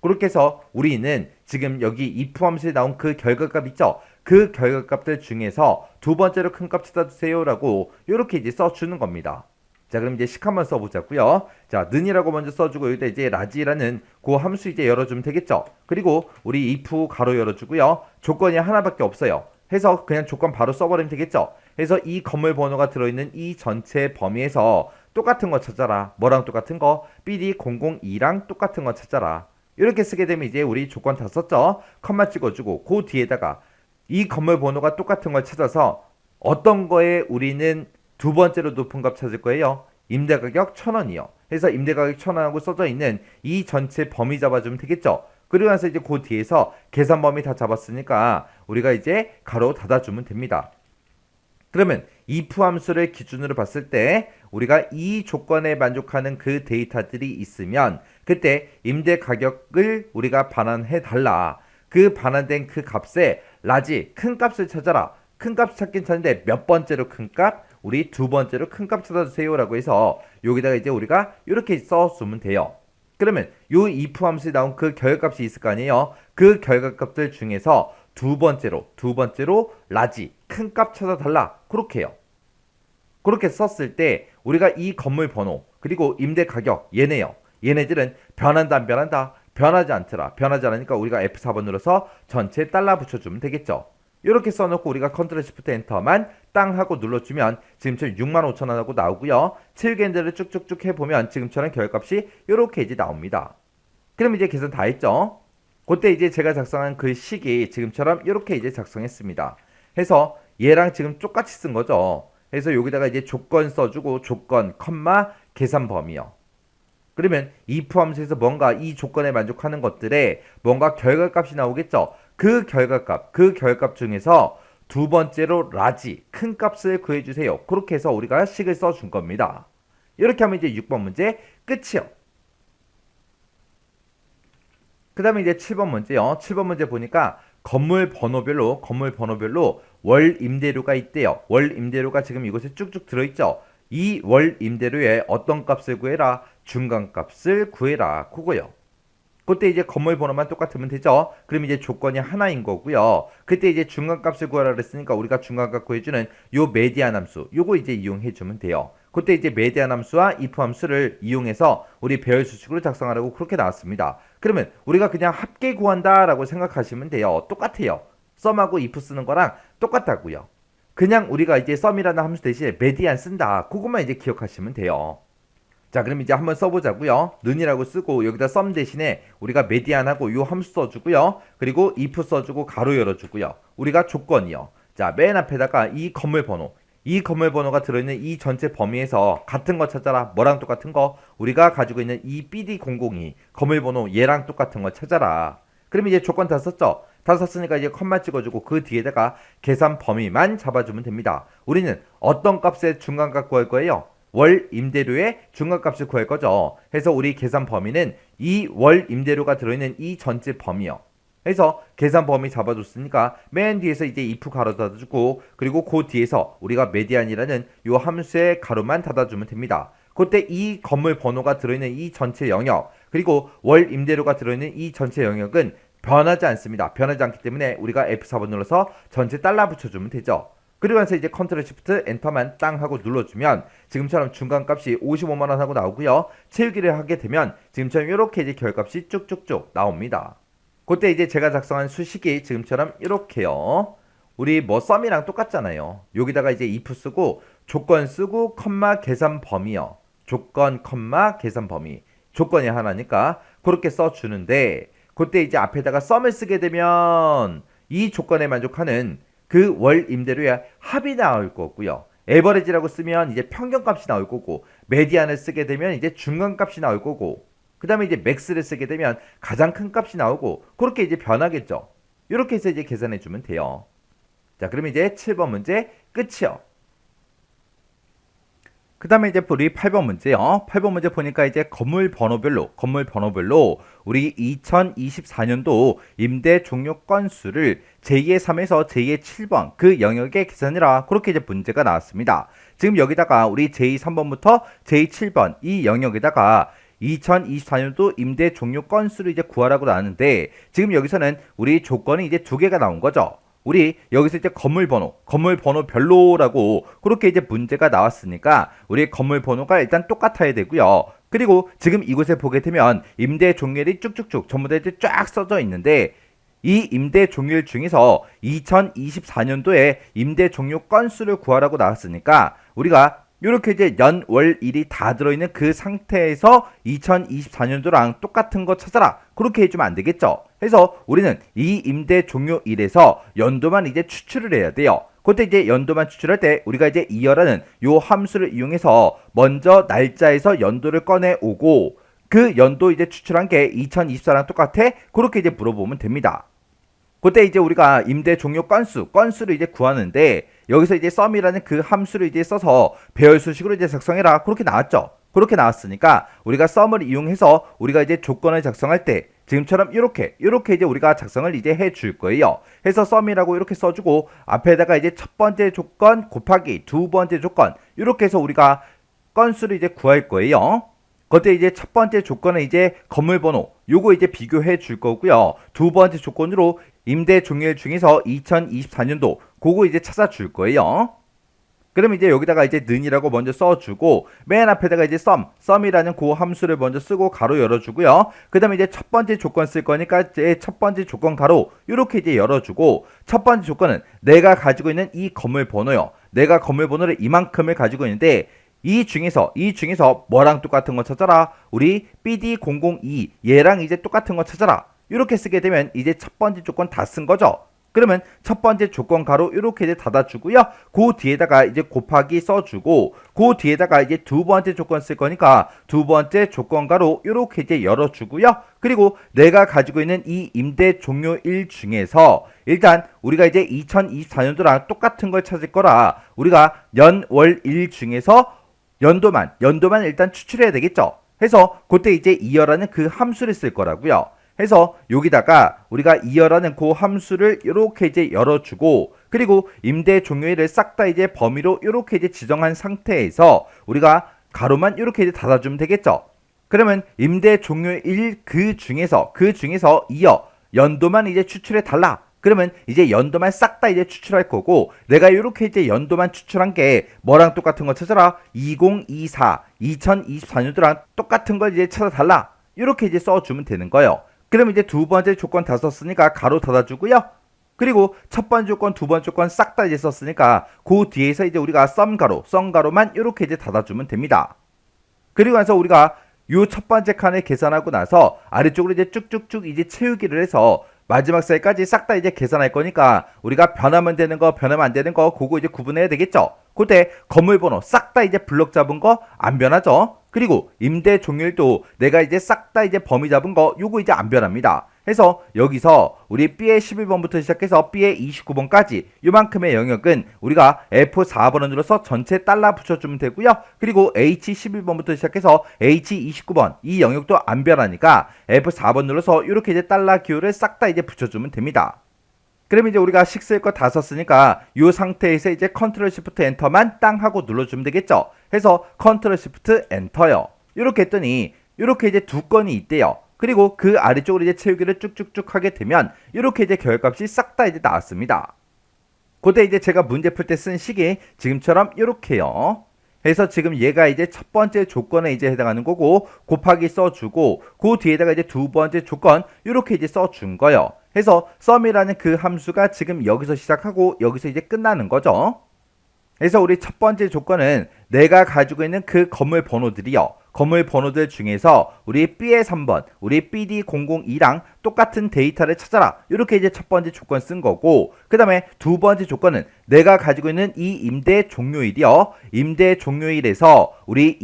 그렇게 해서 우리는 지금 여기 if 함수에 나온 그 결과값 있죠? 그 결과값들 중에서 두 번째로 큰 값 찾아주세요 라고 이렇게 이제 써주는 겁니다. 자, 그럼 이제 식 한번 써보자고요. 자, 는이라고 먼저 써주고 여기다 이제 라지라는 그 함수 이제 열어주면 되겠죠. 그리고 우리 if 가로 열어주고요. 조건이 하나밖에 없어요. 해서 그냥 조건 바로 써버리면 되겠죠. 해서 이 건물 번호가 들어있는 이 전체 범위에서 똑같은 거 찾아라. 뭐랑 똑같은 거? BD002랑 똑같은 거 찾아라. 이렇게 쓰게 되면 이제 우리 조건 다 썼죠. 컴마 찍어주고 그 뒤에다가 이 건물 번호가 똑같은 걸 찾아서 어떤 거에 우리는 두 번째로 높은 값 찾을 거예요. 임대가격 1,000원이요. 그래서 임대가격 1,000원하고 써져 있는 이 전체 범위 잡아주면 되겠죠. 그리고 나서 이제 그 뒤에서 계산 범위 다 잡았으니까 우리가 이제 가로 닫아주면 됩니다. 그러면 if 함수를 기준으로 봤을 때 우리가 이 조건에 만족하는 그 데이터들이 있으면 그때 임대 가격을 우리가 반환해 달라. 그 반환된 그 값에 라지 큰 값을 찾아라. 큰 값 찾긴 찾는데 몇 번째로 큰 값? 우리 두 번째로 큰 값 찾아주세요 라고 해서 여기다가 이제 우리가 이렇게 써주면 돼요. 그러면 요 if 함수에 나온 그 결과값이 있을 거 아니에요. 그 결과값들 중에서 두 번째로 라지 큰 값 찾아달라. 그렇게 해요. 그렇게 썼을 때 우리가 이 건물 번호 그리고 임대 가격 얘네요. 얘네들은 변한다 안 변한다? 변하지 않더라. 변하지 않으니까 우리가 F4번 눌러서 전체 달러 붙여주면 되겠죠. 이렇게 써놓고 우리가 컨트롤 시프트 엔터만 땅 하고 눌러주면 지금처럼 65,000원 하고 나오고요. 채우기 핸들을 쭉쭉쭉 해보면 지금처럼 결값이 이렇게 이제 나옵니다. 그럼 이제 계산 다 했죠. 그때 이제 제가 작성한 그 식이 지금처럼 이렇게 이제 작성했습니다. 해서 얘랑 지금 똑같이 쓴 거죠. 그래서 여기다가 이제 조건 써주고 조건, 컴마, 계산 범위요. 그러면 if 함수에서 뭔가 이 조건에 만족하는 것들에 뭔가 결과값이 나오겠죠. 그 결과값 중에서 두 번째로 라지, 큰 값을 구해주세요. 그렇게 해서 우리가 식을 써준 겁니다. 이렇게 하면 이제 6번 문제 끝이요. 그 다음에 이제 7번 문제요. 7번 문제 보니까 건물 번호별로 월 임대료가 있대요. 월 임대료가 지금 이곳에 쭉쭉 들어있죠. 이 월 임대료에 어떤 값을 구해라? 중간값을 구해라. 그거요. 그때 이제 건물 번호만 똑같으면 되죠. 그럼 이제 조건이 하나인 거고요. 그때 이제 중간값을 구하라 그랬으니까 우리가 중간값 구해주는 요 메디안 함수 요거 이제 이용해주면 돼요. 그때 이제 메디안 함수와 if 함수를 이용해서 우리 배열 수식으로 작성하라고 그렇게 나왔습니다. 그러면 우리가 그냥 합계 구한다 라고 생각하시면 돼요. 똑같아요. 썸하고 if 쓰는 거랑 똑같다고요. 그냥 우리가 이제 썸이라는 함수 대신에 메디안 쓴다. 그것만 이제 기억하시면 돼요. 자, 그럼 이제 한번 써보자고요. 는이라고 쓰고 여기다 썸 대신에 우리가 메디안하고 요 함수 써주고요. 그리고 if 써주고 가로 열어주고요. 우리가 조건이요. 자, 맨 앞에다가 이 건물 번호가 들어있는 이 전체 범위에서 같은 거 찾아라. 뭐랑 똑같은 거? 우리가 가지고 있는 이 BD002 건물 번호 얘랑 똑같은 거 찾아라. 그럼 이제 조건 다 썼죠? 다 썼으니까 이제 컴마 찍어주고 그 뒤에다가 계산 범위만 잡아주면 됩니다. 우리는 어떤 값의 중간값 구할 거예요? 월 임대료의 중간값을 구할 거죠. 해서 우리 계산 범위는 이 월 임대료가 들어있는 이 전체 범위요. 해서 계산 범위 잡아줬으니까 맨 뒤에서 이제 if 가로 닫아주고 그리고 그 뒤에서 우리가 메디안이라는 요 함수의 가로만 닫아주면 됩니다. 그때 이 건물 번호가 들어있는 이 전체 영역 그리고 월 임대료가 들어있는 이 전체 영역은 변하지 않습니다. 변하지 않기 때문에 우리가 F4번 눌러서 전체 달러 붙여주면 되죠. 그리고 나서 이제 컨트롤 시프트 엔터만 땅 하고 눌러주면 지금처럼 중간값이 55만원 하고 나오고요. 채우기를 하게 되면 지금처럼 이렇게 이제 결값이 쭉쭉쭉 나옵니다. 그때 이제 제가 작성한 수식이 지금처럼 이렇게요. 우리 뭐 썸이랑 똑같잖아요. 여기다가 이제 if 쓰고 조건 쓰고 컴마 계산 범위요. 조건 컴마 계산 범위. 조건이 하나니까 그렇게 써주는데 그때 이제 앞에다가 썸을 쓰게 되면 이 조건에 만족하는 그 월 임대료의 합이 나올 거고요. 에버리지라고 쓰면 이제 평균값이 나올 거고 메디안을 쓰게 되면 이제 중간값이 나올 거고 그 다음에 이제 맥스를 쓰게 되면 가장 큰 값이 나오고 그렇게 이제 변하겠죠. 이렇게 해서 이제 계산해 주면 돼요. 자, 그럼 이제 7번 문제 끝이요. 그 다음에 이제 우리 8번 문제요. 8번 문제 보니까 이제 건물 번호별로 우리 2024년도 임대 종료 건수를 제2의 3에서 제2의 7번 그 영역에 계산해라. 그렇게 이제 문제가 나왔습니다. 지금 여기다가 우리 제2 3번부터 제2 7번 이 영역에다가 2024년도 임대 종료 건수를 이제 구하라고 나왔는데 지금 여기서는 우리 조건이 이제 두 개가 나온 거죠. 우리 여기서 이제 건물 번호별로라고 그렇게 이제 문제가 나왔으니까 우리 건물 번호가 일단 똑같아야 되고요. 그리고 지금 이곳에 보게 되면 임대 종료일이 쭉쭉쭉 전부 다 이제 쫙 써져 있는데 이 임대 종료일 중에서 2024년도에 임대 종료 건수를 구하라고 나왔으니까 우리가 이렇게 이제 연, 월, 일이 다 들어있는 그 상태에서 2024년도랑 똑같은 거 찾아라. 그렇게 해주면 안 되겠죠. 그래서 우리는 이 임대 종료일에서 연도만 이제 추출을 해야 돼요. 그때 이제 연도만 추출할 때 우리가 이제 이어라는 요 함수를 이용해서 먼저 날짜에서 연도를 꺼내 오고 그 연도 이제 추출한 게 2024랑 똑같아? 그렇게 이제 물어보면 됩니다. 그때 이제 우리가 임대 종료 건수를 이제 구하는데 여기서 이제 썸이라는 그 함수를 이제 써서 배열 수식으로 이제 작성해라. 그렇게 나왔죠. 그렇게 나왔으니까 우리가 썸을 이용해서 우리가 이제 조건을 작성할 때 지금처럼 이렇게 이제 우리가 작성을 이제 해줄 거예요. 해서 썸이라고 이렇게 써주고 앞에다가 이제 첫 번째 조건 곱하기 두 번째 조건 이렇게 해서 우리가 건수를 이제 구할 거예요. 그때 이제 첫 번째 조건은 이제 건물 번호 요거 이제 비교해 줄 거고요. 두 번째 조건으로 임대 종료일 중에서 2024년도 그거 이제 찾아줄 거예요. 그럼 이제 여기다가 이제 는이라고 먼저 써주고 맨 앞에다가 이제 썸이라는 그 함수를 먼저 쓰고 가로 열어주고요. 그 다음에 이제 첫 번째 조건 쓸 거니까 이제 첫 번째 조건 가로 이렇게 이제 열어주고 첫 번째 조건은 내가 가지고 있는 이 건물 번호요. 내가 건물 번호를 이만큼을 가지고 있는데 이 중에서 뭐랑 똑같은 거 찾아라. 우리 BD002 얘랑 이제 똑같은 거 찾아라. 이렇게 쓰게 되면 이제 첫 번째 조건 다 쓴 거죠. 그러면 첫 번째 조건 가로 이렇게 이제 닫아주고요. 그 뒤에다가 이제 곱하기 써주고 그 뒤에다가 이제 두 번째 조건 쓸 거니까 두 번째 조건 가로 이렇게 이제 열어주고요. 그리고 내가 가지고 있는 이 임대 종료일 중에서 일단 우리가 이제 2024년도랑 똑같은 걸 찾을 거라 우리가 연, 월, 일 중에서 연도만 일단 추출해야 되겠죠. 해서 그때 이제 이어라는 그 함수를 쓸 거라고요. 해서 여기다가 우리가 이어라는 그 함수를 이렇게 이제 열어주고 그리고 임대 종료일을 싹 다 이제 범위로 이렇게 이제 지정한 상태에서 우리가 가로만 이렇게 이제 닫아주면 되겠죠. 그러면 임대 종료일 그 중에서 이어 연도만 이제 추출해 달라. 그러면 이제 연도만 싹 다 이제 추출할 거고 내가 이렇게 이제 연도만 추출한 게 뭐랑 똑같은 거 찾아라. 2024년도랑 똑같은 걸 이제 찾아달라. 이렇게 이제 써주면 되는 거예요. 그럼 이제 두 번째 조건 다 썼으니까 가로 닫아주고요. 그리고 첫 번째 조건, 두 번째 조건 싹 다 이제 썼으니까 그 뒤에서 이제 우리가 썸가로만 이렇게 이제 닫아주면 됩니다. 그리고 나서 우리가 요 첫 번째 칸을 계산하고 나서 아래쪽으로 이제 쭉쭉쭉 이제 채우기를 해서 마지막 셀까지 싹 다 이제 계산할 거니까 우리가 변하면 되는 거, 변하면 안 되는 거 그거 이제 구분해야 되겠죠. 그때 건물 번호 싹 다 이제 블럭 잡은 거 안 변하죠. 그리고 임대 종료일도 내가 이제 싹 다 이제 범위 잡은 거 요거 이제 안 변합니다. 해서 여기서 우리 B의 11번부터 시작해서 B의 29번까지 요만큼의 영역은 우리가 F4번을 눌러서 전체 달러 붙여주면 되고요. 그리고 H11번부터 시작해서 H29번 이 영역도 안 변하니까 F4번 눌러서 이렇게 이제 달러 기호를 싹 다 이제 붙여주면 됩니다. 그럼 이제 우리가 식 쓸 거 다 썼으니까 이 상태에서 이제 컨트롤 시프트 엔터만 땅 하고 눌러주면 되겠죠. 해서 컨트롤 시프트 엔터요. 이렇게 했더니 이렇게 이제 두 건이 있대요. 그리고 그 아래쪽으로 이제 채우기를 쭉쭉쭉 하게 되면 이렇게 이제 결값이 싹 다 이제 나왔습니다. 그때 이제 제가 문제 풀 때 쓴 식이 지금처럼 이렇게요. 해서 지금 얘가 이제 첫 번째 조건에 이제 해당하는 거고 곱하기 써주고 그 뒤에다가 이제 두 번째 조건 이렇게 이제 써준 거예요. 해서 sum이라는 그 함수가 지금 여기서 시작하고 여기서 이제 끝나는 거죠. 그래서 우리 첫 번째 조건은 내가 가지고 있는 그 건물 번호들이요. 건물 번호들 중에서 우리 B의 3번, 우리 BD002랑 똑같은 데이터를 찾아라. 이렇게 이제 첫 번째 조건 쓴 거고 그 다음에 두 번째 조건은 내가 가지고 있는 이 임대 종료일이요. 임대 종료일에서 우리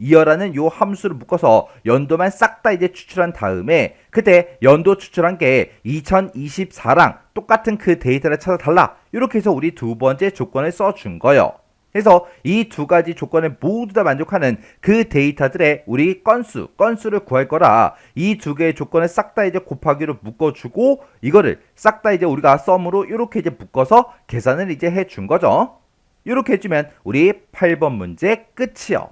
이어라는 요 함수를 묶어서 연도만 싹 다 이제 추출한 다음에 그때 연도 추출한 게 2024랑 똑같은 그 데이터를 찾아달라. 이렇게 해서 우리 두 번째 조건을 써준 거예요. 그래서 이 두 가지 조건을 모두 다 만족하는 그 데이터들의 우리 건수를 구할 거라 이 두 개의 조건을 싹 다 이제 곱하기로 묶어주고 이거를 싹 다 이제 우리가 썸으로 이렇게 이제 묶어서 계산을 이제 해준 거죠. 이렇게 해주면 우리 8번 문제 끝이요.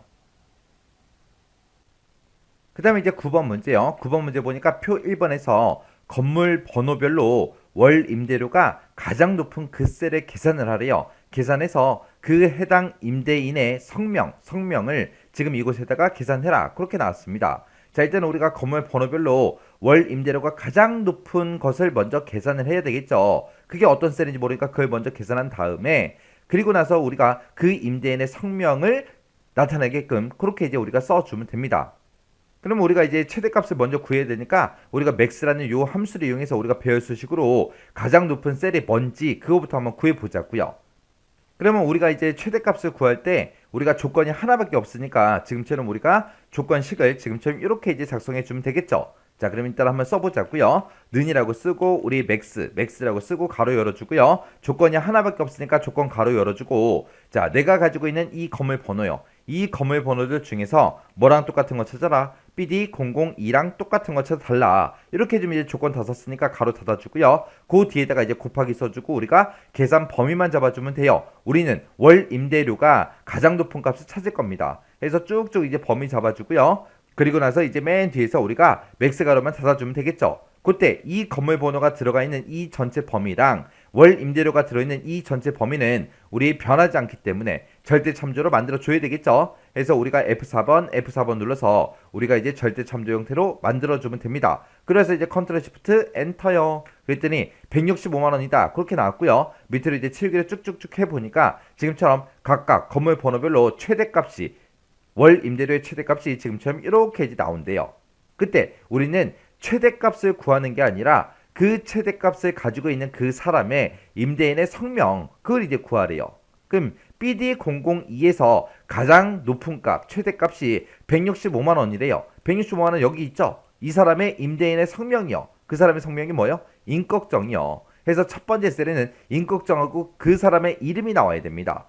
그 다음에 이제 9번 문제요. 9번 문제 보니까 표 1번에서 건물 번호별로 월 임대료가 가장 높은 그 셀을 계산을 하래요. 계산해서 그 해당 임대인의 성명을 지금 이곳에다가 계산해라. 그렇게 나왔습니다. 자, 일단 우리가 건물 번호별로 월 임대료가 가장 높은 것을 먼저 계산을 해야 되겠죠. 그게 어떤 셀인지 모르니까 그걸 먼저 계산한 다음에 그리고 나서 우리가 그 임대인의 성명을 나타내게끔 그렇게 이제 우리가 써주면 됩니다. 그럼 우리가 이제 최대값을 먼저 구해야 되니까 우리가 max라는 요 함수를 이용해서 우리가 배열 수식으로 가장 높은 셀이 뭔지 그거부터 한번 구해 보자고요. 그러면 우리가 이제 최대값을 구할 때 우리가 조건이 하나밖에 없으니까 지금처럼 우리가 조건식을 지금처럼 이렇게 이제 작성해 주면 되겠죠. 자, 그럼 일단 한번 써보자고요. 는이라고 쓰고 우리 max라고 쓰고 가로 열어주고요. 조건이 하나밖에 없으니까 조건 가로 열어주고 자, 내가 가지고 있는 이 건물 번호요. 이 건물 번호들 중에서 뭐랑 똑같은 거 찾아라. BD002랑 똑같은 거 찾아달라. 이렇게 해주면 이제 조건 다 썼으니까 가로 닫아주고요. 그 뒤에다가 이제 곱하기 써주고 우리가 계산 범위만 잡아주면 돼요. 우리는 월 임대료가 가장 높은 값을 찾을 겁니다. 그래서 쭉쭉 이제 범위 잡아주고요. 그리고 나서 이제 맨 뒤에서 우리가 맥스 가로만 닫아주면 되겠죠. 그때 이 건물 번호가 들어가 있는 이 전체 범위랑 월 임대료가 들어있는 이 전체 범위는 우리 변하지 않기 때문에 절대 참조로 만들어 줘야 되겠죠. 그래서 우리가 F4번 눌러서 우리가 이제 절대 참조 형태로 만들어 주면 됩니다. 그래서 이제 컨트롤 시프트 엔터요. 그랬더니 165만 원이다. 그렇게 나왔고요. 밑으로 이제 치우기를 쭉쭉쭉 해 보니까 지금처럼 각각 건물 번호별로 최대값이 월 임대료의 최대값이 지금처럼 이렇게 이제 나온대요. 그때 우리는 최대값을 구하는 게 아니라 그 최대값을 가지고 있는 그 사람의 임대인의 성명 그걸 이제 구하래요. 그럼 BD002에서 가장 높은 값 최대값이 165만 원이래요. 165만 원 여기 있죠. 이 사람의 임대인의 성명이요. 그 사람의 성명이 뭐요? 임꺽정이요. 그래서 첫 번째 셀에는 임꺽정하고 그 사람의 이름이 나와야 됩니다.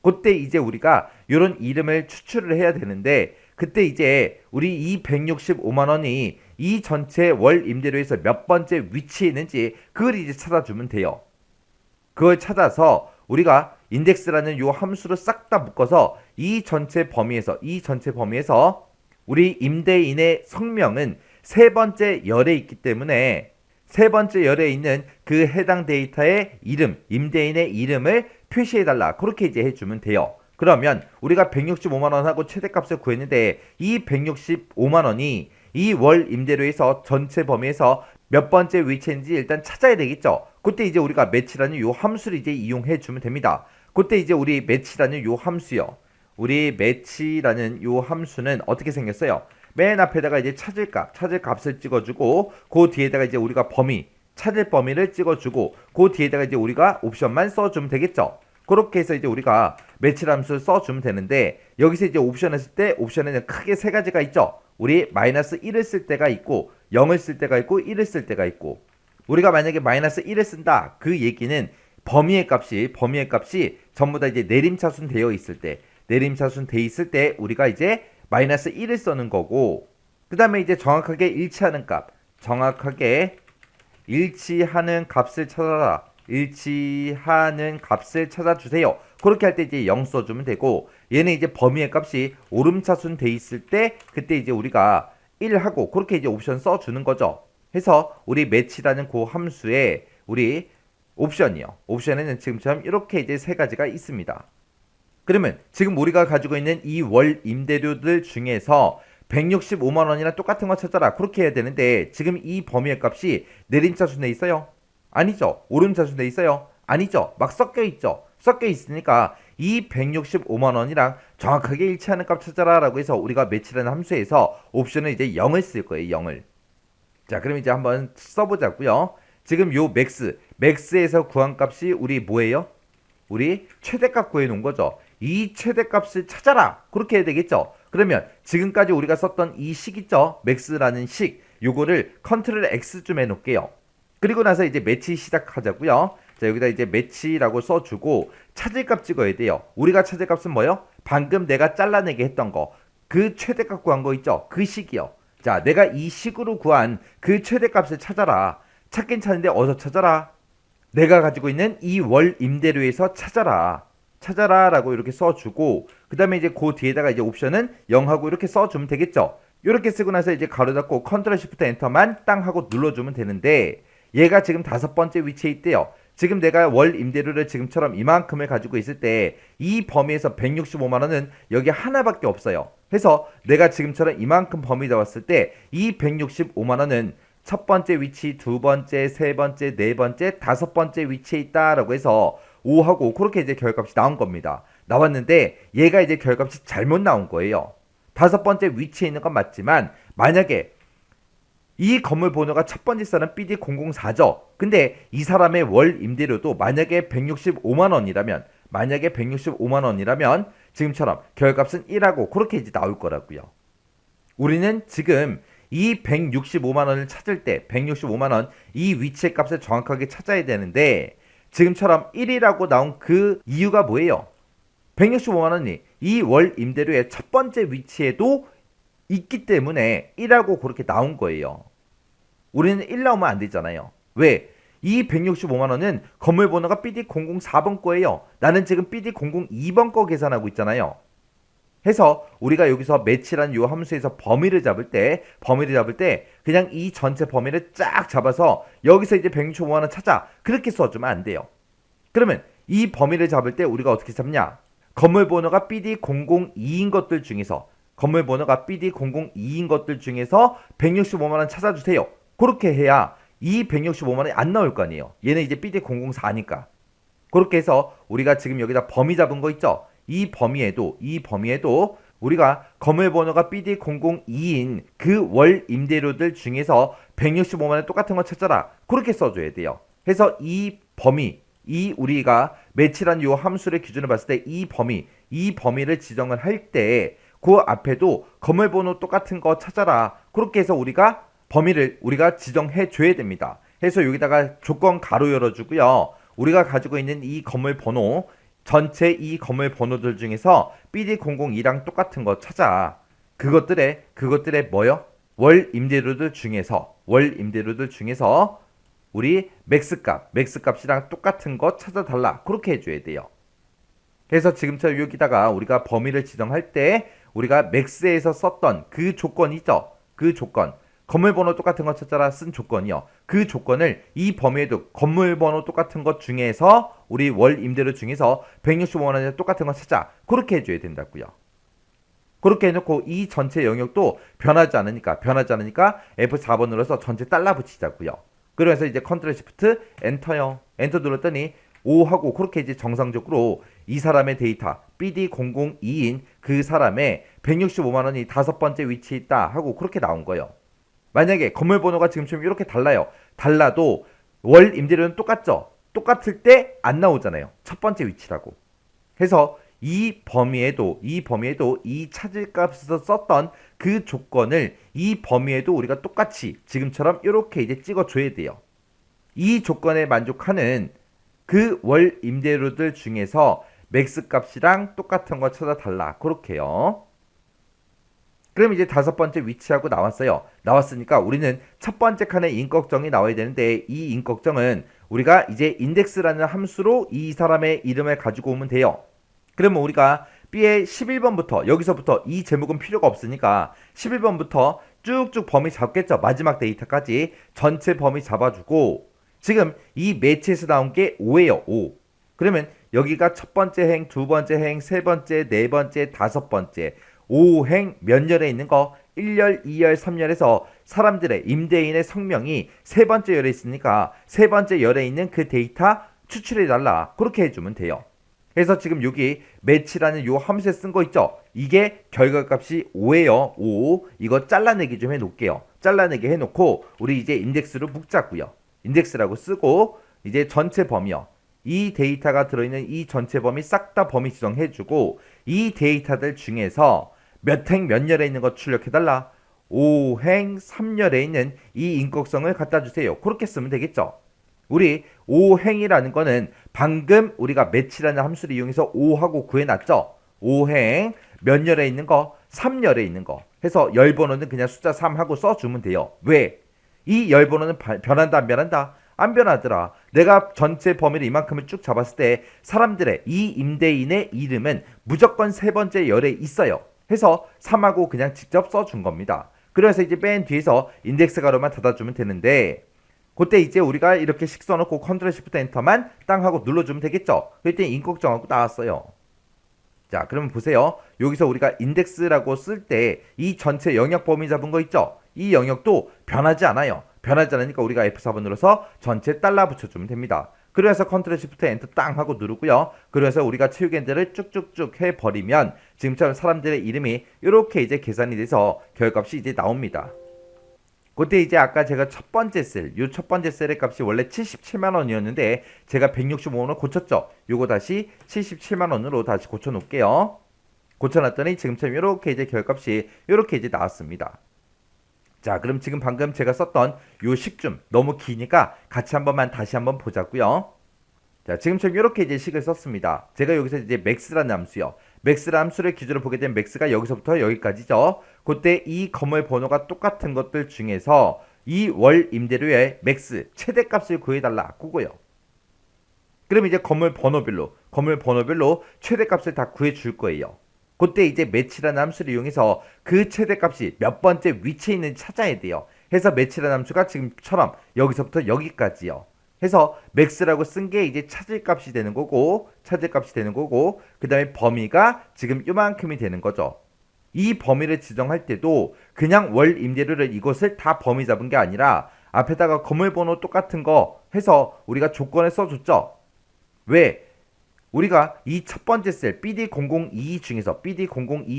그때 이제 우리가 이런 이름을 추출을 해야 되는데 그때 이제 우리 이 165만 원이 이 전체 월 임대료에서 몇 번째 위치에 있는지 그걸 이제 찾아주면 돼요. 그걸 찾아서 우리가 인덱스라는 요 함수로 싹 다 묶어서 이 전체 범위에서 우리 임대인의 성명은 세 번째 열에 있기 때문에 세 번째 열에 있는 그 해당 데이터의 이름, 임대인의 이름을 표시해달라. 그렇게 이제 해주면 돼요. 그러면 우리가 165만 원하고 최대값을 구했는데 이 165만 원이 이 월 임대료에서 전체 범위에서 몇 번째 위치인지 일단 찾아야 되겠죠. 그때 이제 우리가 매치라는 요 함수를 이제 이용해 주면 됩니다. 그때 이제 우리 매치라는 요 함수요. 우리 매치라는 요 함수는 어떻게 생겼어요? 맨 앞에다가 이제 찾을 값을 찍어주고 그 뒤에다가 이제 우리가 찾을 범위를 찍어주고 그 뒤에다가 이제 우리가 옵션만 써주면 되겠죠. 그렇게 해서 이제 우리가 매치라는 함수를 써주면 되는데 여기서 이제 옵션을 쓸 때 옵션에는 크게 세 가지가 있죠. 우리 마이너스 1을 쓸 때가 있고 0을 쓸 때가 있고 1을 쓸 때가 있고 우리가 만약에 마이너스 1을 쓴다 그 얘기는 범위의 값이 전부 다 이제 내림차순 되어 있을 때 우리가 이제 마이너스 1을 쓰는 거고 그 다음에 이제 정확하게 일치하는 값을 찾아라. 일치하는 값을 찾아주세요. 그렇게 할 때 이제 0 써주면 되고 얘는 이제 범위의 값이 오름차순 돼 있을 때 그때 이제 우리가 1 하고 그렇게 이제 옵션 써주는 거죠. 해서 우리 매치라는 그 함수에 우리 옵션에는 지금처럼 이렇게 이제 세 가지가 있습니다. 그러면 지금 우리가 가지고 있는 이 월 임대료들 중에서 165만 원이랑 똑같은 거 찾아라. 그렇게 해야 되는데 지금 이 범위의 값이 내림차순에 있어요? 아니죠. 오름차순에 있어요? 아니죠. 막 섞여 있죠. 섞여 있으니까 이 165만 원이랑 정확하게 일치하는 값 찾아라 라고 해서 우리가 매치라는 함수에서 옵션을 이제 0을 쓸 거예요. 0을. 자, 그럼 이제 한번 써보자고요. 지금 요 맥스에서 구한 값이 우리 뭐예요? 우리 최대값 구해놓은 거죠. 이 최대값을 찾아라. 그렇게 해야 되겠죠. 그러면 지금까지 우리가 썼던 이 식 있죠. 맥스라는 식. 요거를 컨트롤 X 좀 해놓을게요. 그리고 나서 이제 매치 시작하자고요. 자, 여기다 이제 매치라고 써주고 찾을 값 찍어야 돼요. 우리가 찾을 값은 뭐요? 방금 내가 잘라내게 했던 거. 그 최대값 구한 거 있죠. 그 식이요. 자, 내가 이 식으로 구한 그 최대값을 찾아라. 찾긴 찾는데 어디서 찾아라? 내가 가지고 있는 이 월 임대료에서 찾아라 라고 이렇게 써주고 그 다음에 이제 그 뒤에다가 이제 옵션은 0하고 이렇게 써주면 되겠죠. 이렇게 쓰고 나서 이제 가로 닫고 컨트롤 시프트 엔터만 땅 하고 눌러주면 되는데 얘가 지금 5번째 위치에 있대요. 지금 내가 월 임대료를 지금처럼 이만큼을 가지고 있을 때 이 범위에서 165만 원은 여기 하나밖에 없어요. 해서 내가 지금처럼 이만큼 범위 잡았을 때 이 165만 원은 첫 번째 위치, 두 번째, 세 번째, 네 번째, 5번째 위치에 있다라고 해서 5하고 그렇게 이제 결값이 나온 겁니다. 나왔는데 얘가 이제 결값이 잘못 나온 거예요. 5번째 위치에 있는 건 맞지만 만약에 이 건물 번호가 첫 번째 사람 BD004죠. 근데 이 사람의 월 임대료도 만약에 165만 원이라면 지금처럼 결값은 1하고 그렇게 이제 나올 거라고요. 우리는 지금 이 165만 원을 찾을 때 165만 원 이 위치의 값을 정확하게 찾아야 되는데 지금처럼 1이라고 나온 그 이유가 뭐예요? 165만 원이 이 월 임대료의 첫 번째 위치에도 있기 때문에 1하고 그렇게 나온 거예요. 우리는 1 나오면 안 되잖아요. 왜? 이 165만 원은 건물 번호가 BD004번 거예요. 나는 지금 BD002번 거 계산하고 있잖아요. 해서 우리가 여기서 매치라는 요 함수에서 범위를 잡을 때 그냥 이 전체 범위를 쫙 잡아서 여기서 이제 165만 원 찾아. 그렇게 써주면 안 돼요. 그러면 이 범위를 잡을 때 우리가 어떻게 잡냐? 건물 번호가 BD002인 것들 중에서 165만 원 찾아주세요. 그렇게 해야 이 165만 원이 안 나올 거 아니에요. 얘는 이제 BD004니까. 그렇게 해서 우리가 지금 여기다 범위 잡은 거 있죠? 이 범위에도 우리가 건물 번호가 BD002인 그 월 임대료들 중에서 165만 원 똑같은 거 찾아라. 그렇게 써줘야 돼요. 해서 이 범위, 이 우리가 매치란 요 함수를 기준으로 봤을 때 이 범위를 지정을 할 때 그 앞에도 건물 번호 똑같은 거 찾아라. 그렇게 해서 우리가 범위를 우리가 지정해 줘야 됩니다. 해서 여기다가 조건 가로 열어주고요. 우리가 가지고 있는 이 건물 번호, 전체 이 건물 번호들 중에서 BD002랑 똑같은 거 찾아. 그것들의 뭐요? 월 임대료들 중에서 우리 맥스값이랑 똑같은 거 찾아달라. 그렇게 해줘야 돼요. 그래서 지금처럼 여기다가 우리가 범위를 지정할 때 우리가 맥스에서 썼던 그 조건이죠. 그 조건. 건물 번호 똑같은 거 찾아라 쓴 조건이요. 그 조건을 이 범위에도 건물 번호 똑같은 것 중에서 우리 월 임대료 중에서 165만 원에 똑같은 거 찾아. 그렇게 해줘야 된다고요. 그렇게 해놓고 이 전체 영역도 변하지 않으니까 F4번 눌러서 전체 달라 붙이자고요. 그래서 이제 컨트롤 시프트 엔터요. 엔터 눌렀더니 5하고 그렇게 이제 정상적으로 이 사람의 데이터 BD002인 그 사람의 165만 원이 다섯 번째 위치에 있다 하고 그렇게 나온 거예요. 만약에 건물 번호가 지금처럼 이렇게 달라도 월 임대료는 똑같죠. 똑같을 때 안 나오잖아요. 첫 번째 위치라고. 해서 이 범위에도 이 찾을 값에서 썼던 그 조건을 이 범위에도 우리가 똑같이 지금처럼 이렇게 이제 찍어줘야 돼요. 이 조건에 만족하는 그 월 임대료들 중에서 맥스 값이랑 똑같은 거 찾아달라. 그렇게요. 그럼 이제 다섯 번째 위치하고 나왔어요. 나왔으니까 우리는 첫 번째 칸에 인걱정이 나와야 되는데 이 인걱정은 우리가 이제 인덱스라는 함수로 이 사람의 이름을 가지고 오면 돼요. 그러면 우리가 B의 11번부터 여기서부터 이 제목은 필요가 없으니까 11번부터 쭉쭉 범위 잡겠죠. 마지막 데이터까지 전체 범위 잡아주고 지금 이 매치에서 나온 게 5예요. 5. 그러면 여기가 첫 번째 행, 두 번째 행, 세 번째, 네 번째, 다섯 번째 5행 몇 열에 있는 거 1열, 2열, 3열에서 사람들의 임대인의 성명이 세 번째 열에 있으니까 세 번째 열에 있는 그 데이터 추출해달라. 그렇게 해주면 돼요. 그래서 지금 여기 매치라는 요 함수에 쓴 거 있죠? 이게 결과값이 5예요. 5. 이거 잘라내기 좀 해놓을게요. 잘라내기 해놓고 우리 이제 인덱스로 묶자고요. 인덱스라고 쓰고 이제 전체 범위요. 이 데이터가 들어있는 이 전체 범위 싹 다 범위 지정해주고 이 데이터들 중에서 몇 행 몇 열에 있는 거 출력해달라. 5행 3열에 있는 이 인격성을 갖다 주세요. 그렇게 쓰면 되겠죠. 우리 5행이라는 거는 방금 우리가 매치라는 함수를 이용해서 5하고 구해놨죠. 5행 몇 열에 있는 거 3열에 있는 거 해서 열 번호는 그냥 숫자 3하고 써주면 돼요. 왜? 이 열 번호는 변한다 안 변한다? 안 변하더라. 내가 전체 범위를 이만큼을 쭉 잡았을 때 사람들의 이 임대인의 이름은 무조건 세 번째 열에 있어요. 해서 3하고 그냥 직접 써준 겁니다. 그래서 이제 맨 뒤에서 인덱스 가로만 닫아주면 되는데 그때 이제 우리가 이렇게 식 써놓고 컨트롤 시프트 엔터만 땅 하고 눌러주면 되겠죠. 그때 인걱정하고 나왔어요. 자, 그러면 보세요. 여기서 우리가 인덱스라고 쓸 때 이 전체 영역 범위 잡은 거 있죠. 이 영역도 변하지 않아요. 변하지 않으니까 우리가 F4번 눌러서 전체 달라 붙여주면 됩니다. 그래서 컨트롤 시프트 엔터 땅 하고 누르고요. 그래서 우리가 채우겐들을 쭉쭉쭉 해버리면 지금처럼 사람들의 이름이 이렇게 이제 계산이 돼서 결값이 이제 나옵니다. 그때 이제 아까 제가 첫 번째 셀의 값이 원래 77만 원이었는데 제가 165원을 고쳤죠. 요거 다시 77만 원으로 다시 고쳐 놓을게요. 고쳐놨더니 지금처럼 이렇게 이제 결값이 이렇게 이제 나왔습니다. 자, 그럼 지금 방금 제가 썼던 요 식 좀 너무 기니까 같이 다시 한번 보자고요. 자, 지금처럼 이렇게 이제 식을 썼습니다. 제가 여기서 이제 맥스라는 함수요. 맥스라는 함수를 기준으로 보게 되면 맥스가 여기서부터 여기까지죠. 그때 이 건물 번호가 똑같은 것들 중에서 이 월 임대료의 맥스 최대값을 구해달라. 그거요. 그럼 이제 건물 번호별로 최대값을 다 구해줄 거예요. 그때 이제 매치라는 함수를 이용해서 그 최대값이 몇 번째 위치에 있는지 찾아야 돼요. 해서 매치라는 함수가 지금처럼 여기서부터 여기까지요. 해서 맥스라고 쓴 게 이제 찾을 값이 되는 거고 그 다음에 범위가 지금 요만큼이 되는 거죠. 이 범위를 지정할 때도 그냥 월 임대료를 이것을 다 범위 잡은 게 아니라 앞에다가 건물 번호 똑같은 거 해서 우리가 조건을 써줬죠. 왜? 우리가 이 첫 번째 셀 BD002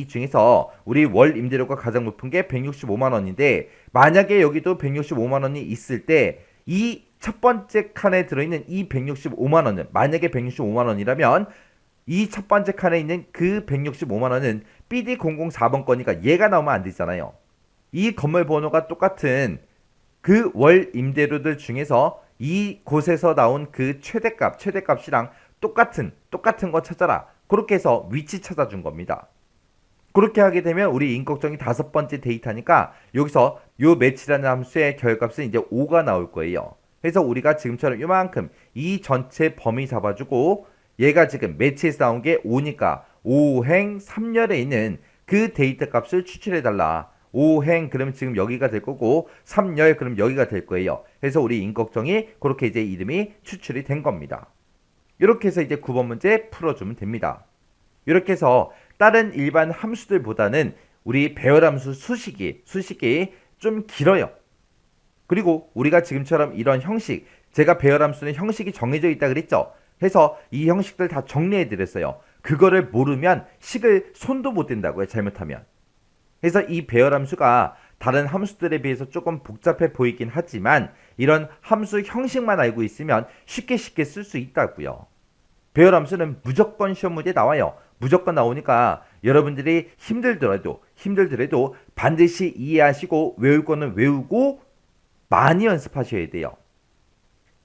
중에서 우리 월 임대료가 가장 높은 게 165만 원인데 만약에 여기도 165만 원이 있을 때 이 첫 번째 칸에 들어있는 이 165만 원은 만약에 165만 원이라면 이 첫 번째 칸에 있는 그 165만 원은 BD004번 거니까 얘가 나오면 안 되잖아요. 이 건물 번호가 똑같은 그 월 임대료들 중에서 이 곳에서 나온 그 최대값이랑 똑같은 거 찾아라. 그렇게 해서 위치 찾아준 겁니다. 그렇게 하게 되면 우리 인걱정이 다섯 번째 데이터니까 여기서 요 매치라는 함수의 결값은 이제 5가 나올 거예요. 그래서 우리가 지금처럼 요만큼 이 전체 범위 잡아주고 얘가 지금 매치에서 나온 게 5니까 5행 3열에 있는 그 데이터 값을 추출해달라. 5행 그러면 지금 여기가 될 거고 3열 그럼 여기가 될 거예요. 그래서 우리 인걱정이 그렇게 이제 이름이 추출이 된 겁니다. 이렇게 해서 이제 9번 문제 풀어주면 됩니다. 이렇게 해서 다른 일반 함수들보다는 우리 배열함수 수식이 좀 길어요. 그리고 우리가 지금처럼 이런 형식, 제가 배열함수는 형식이 정해져 있다 그랬죠. 그래서 이 형식들 다 정리해 드렸어요. 그거를 모르면 식을 손도 못 댄다고요. 잘못하면. 그래서 이 배열함수가 다른 함수들에 비해서 조금 복잡해 보이긴 하지만 이런 함수 형식만 알고 있으면 쉽게 쓸 수 있다고요. 배열함수는 무조건 시험 문제 나와요. 무조건 나오니까 여러분들이 힘들더라도 반드시 이해하시고 외울 거는 외우고 많이 연습하셔야 돼요.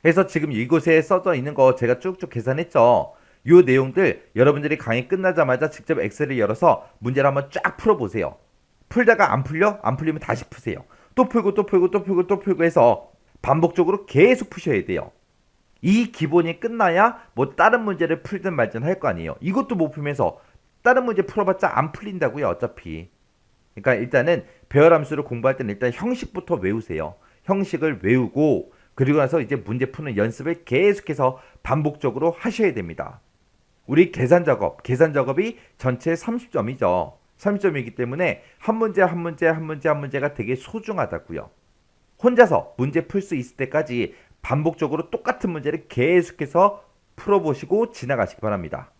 그래서 지금 이곳에 써져 있는 거 제가 쭉쭉 계산했죠. 이 내용들 여러분들이 강의 끝나자마자 직접 엑셀을 열어서 문제를 한번 쫙 풀어보세요. 풀다가 안 풀리면 다시 푸세요. 또 풀고 해서 반복적으로 계속 푸셔야 돼요. 이 기본이 끝나야 뭐 다른 문제를 풀든 말든 할 거 아니에요. 이것도 못 풀면서 다른 문제 풀어봤자 안 풀린다고요. 어차피. 그러니까 일단은 배열함수를 공부할 때는 일단 형식부터 외우세요. 형식을 외우고 그리고 나서 이제 문제 푸는 연습을 계속해서 반복적으로 하셔야 됩니다. 우리 계산 작업이 전체 30점이죠. 30점이기 때문에 한 문제가 되게 소중하다고요. 혼자서 문제 풀 수 있을 때까지 반복적으로 똑같은 문제를 계속해서 풀어보시고 지나가시기 바랍니다.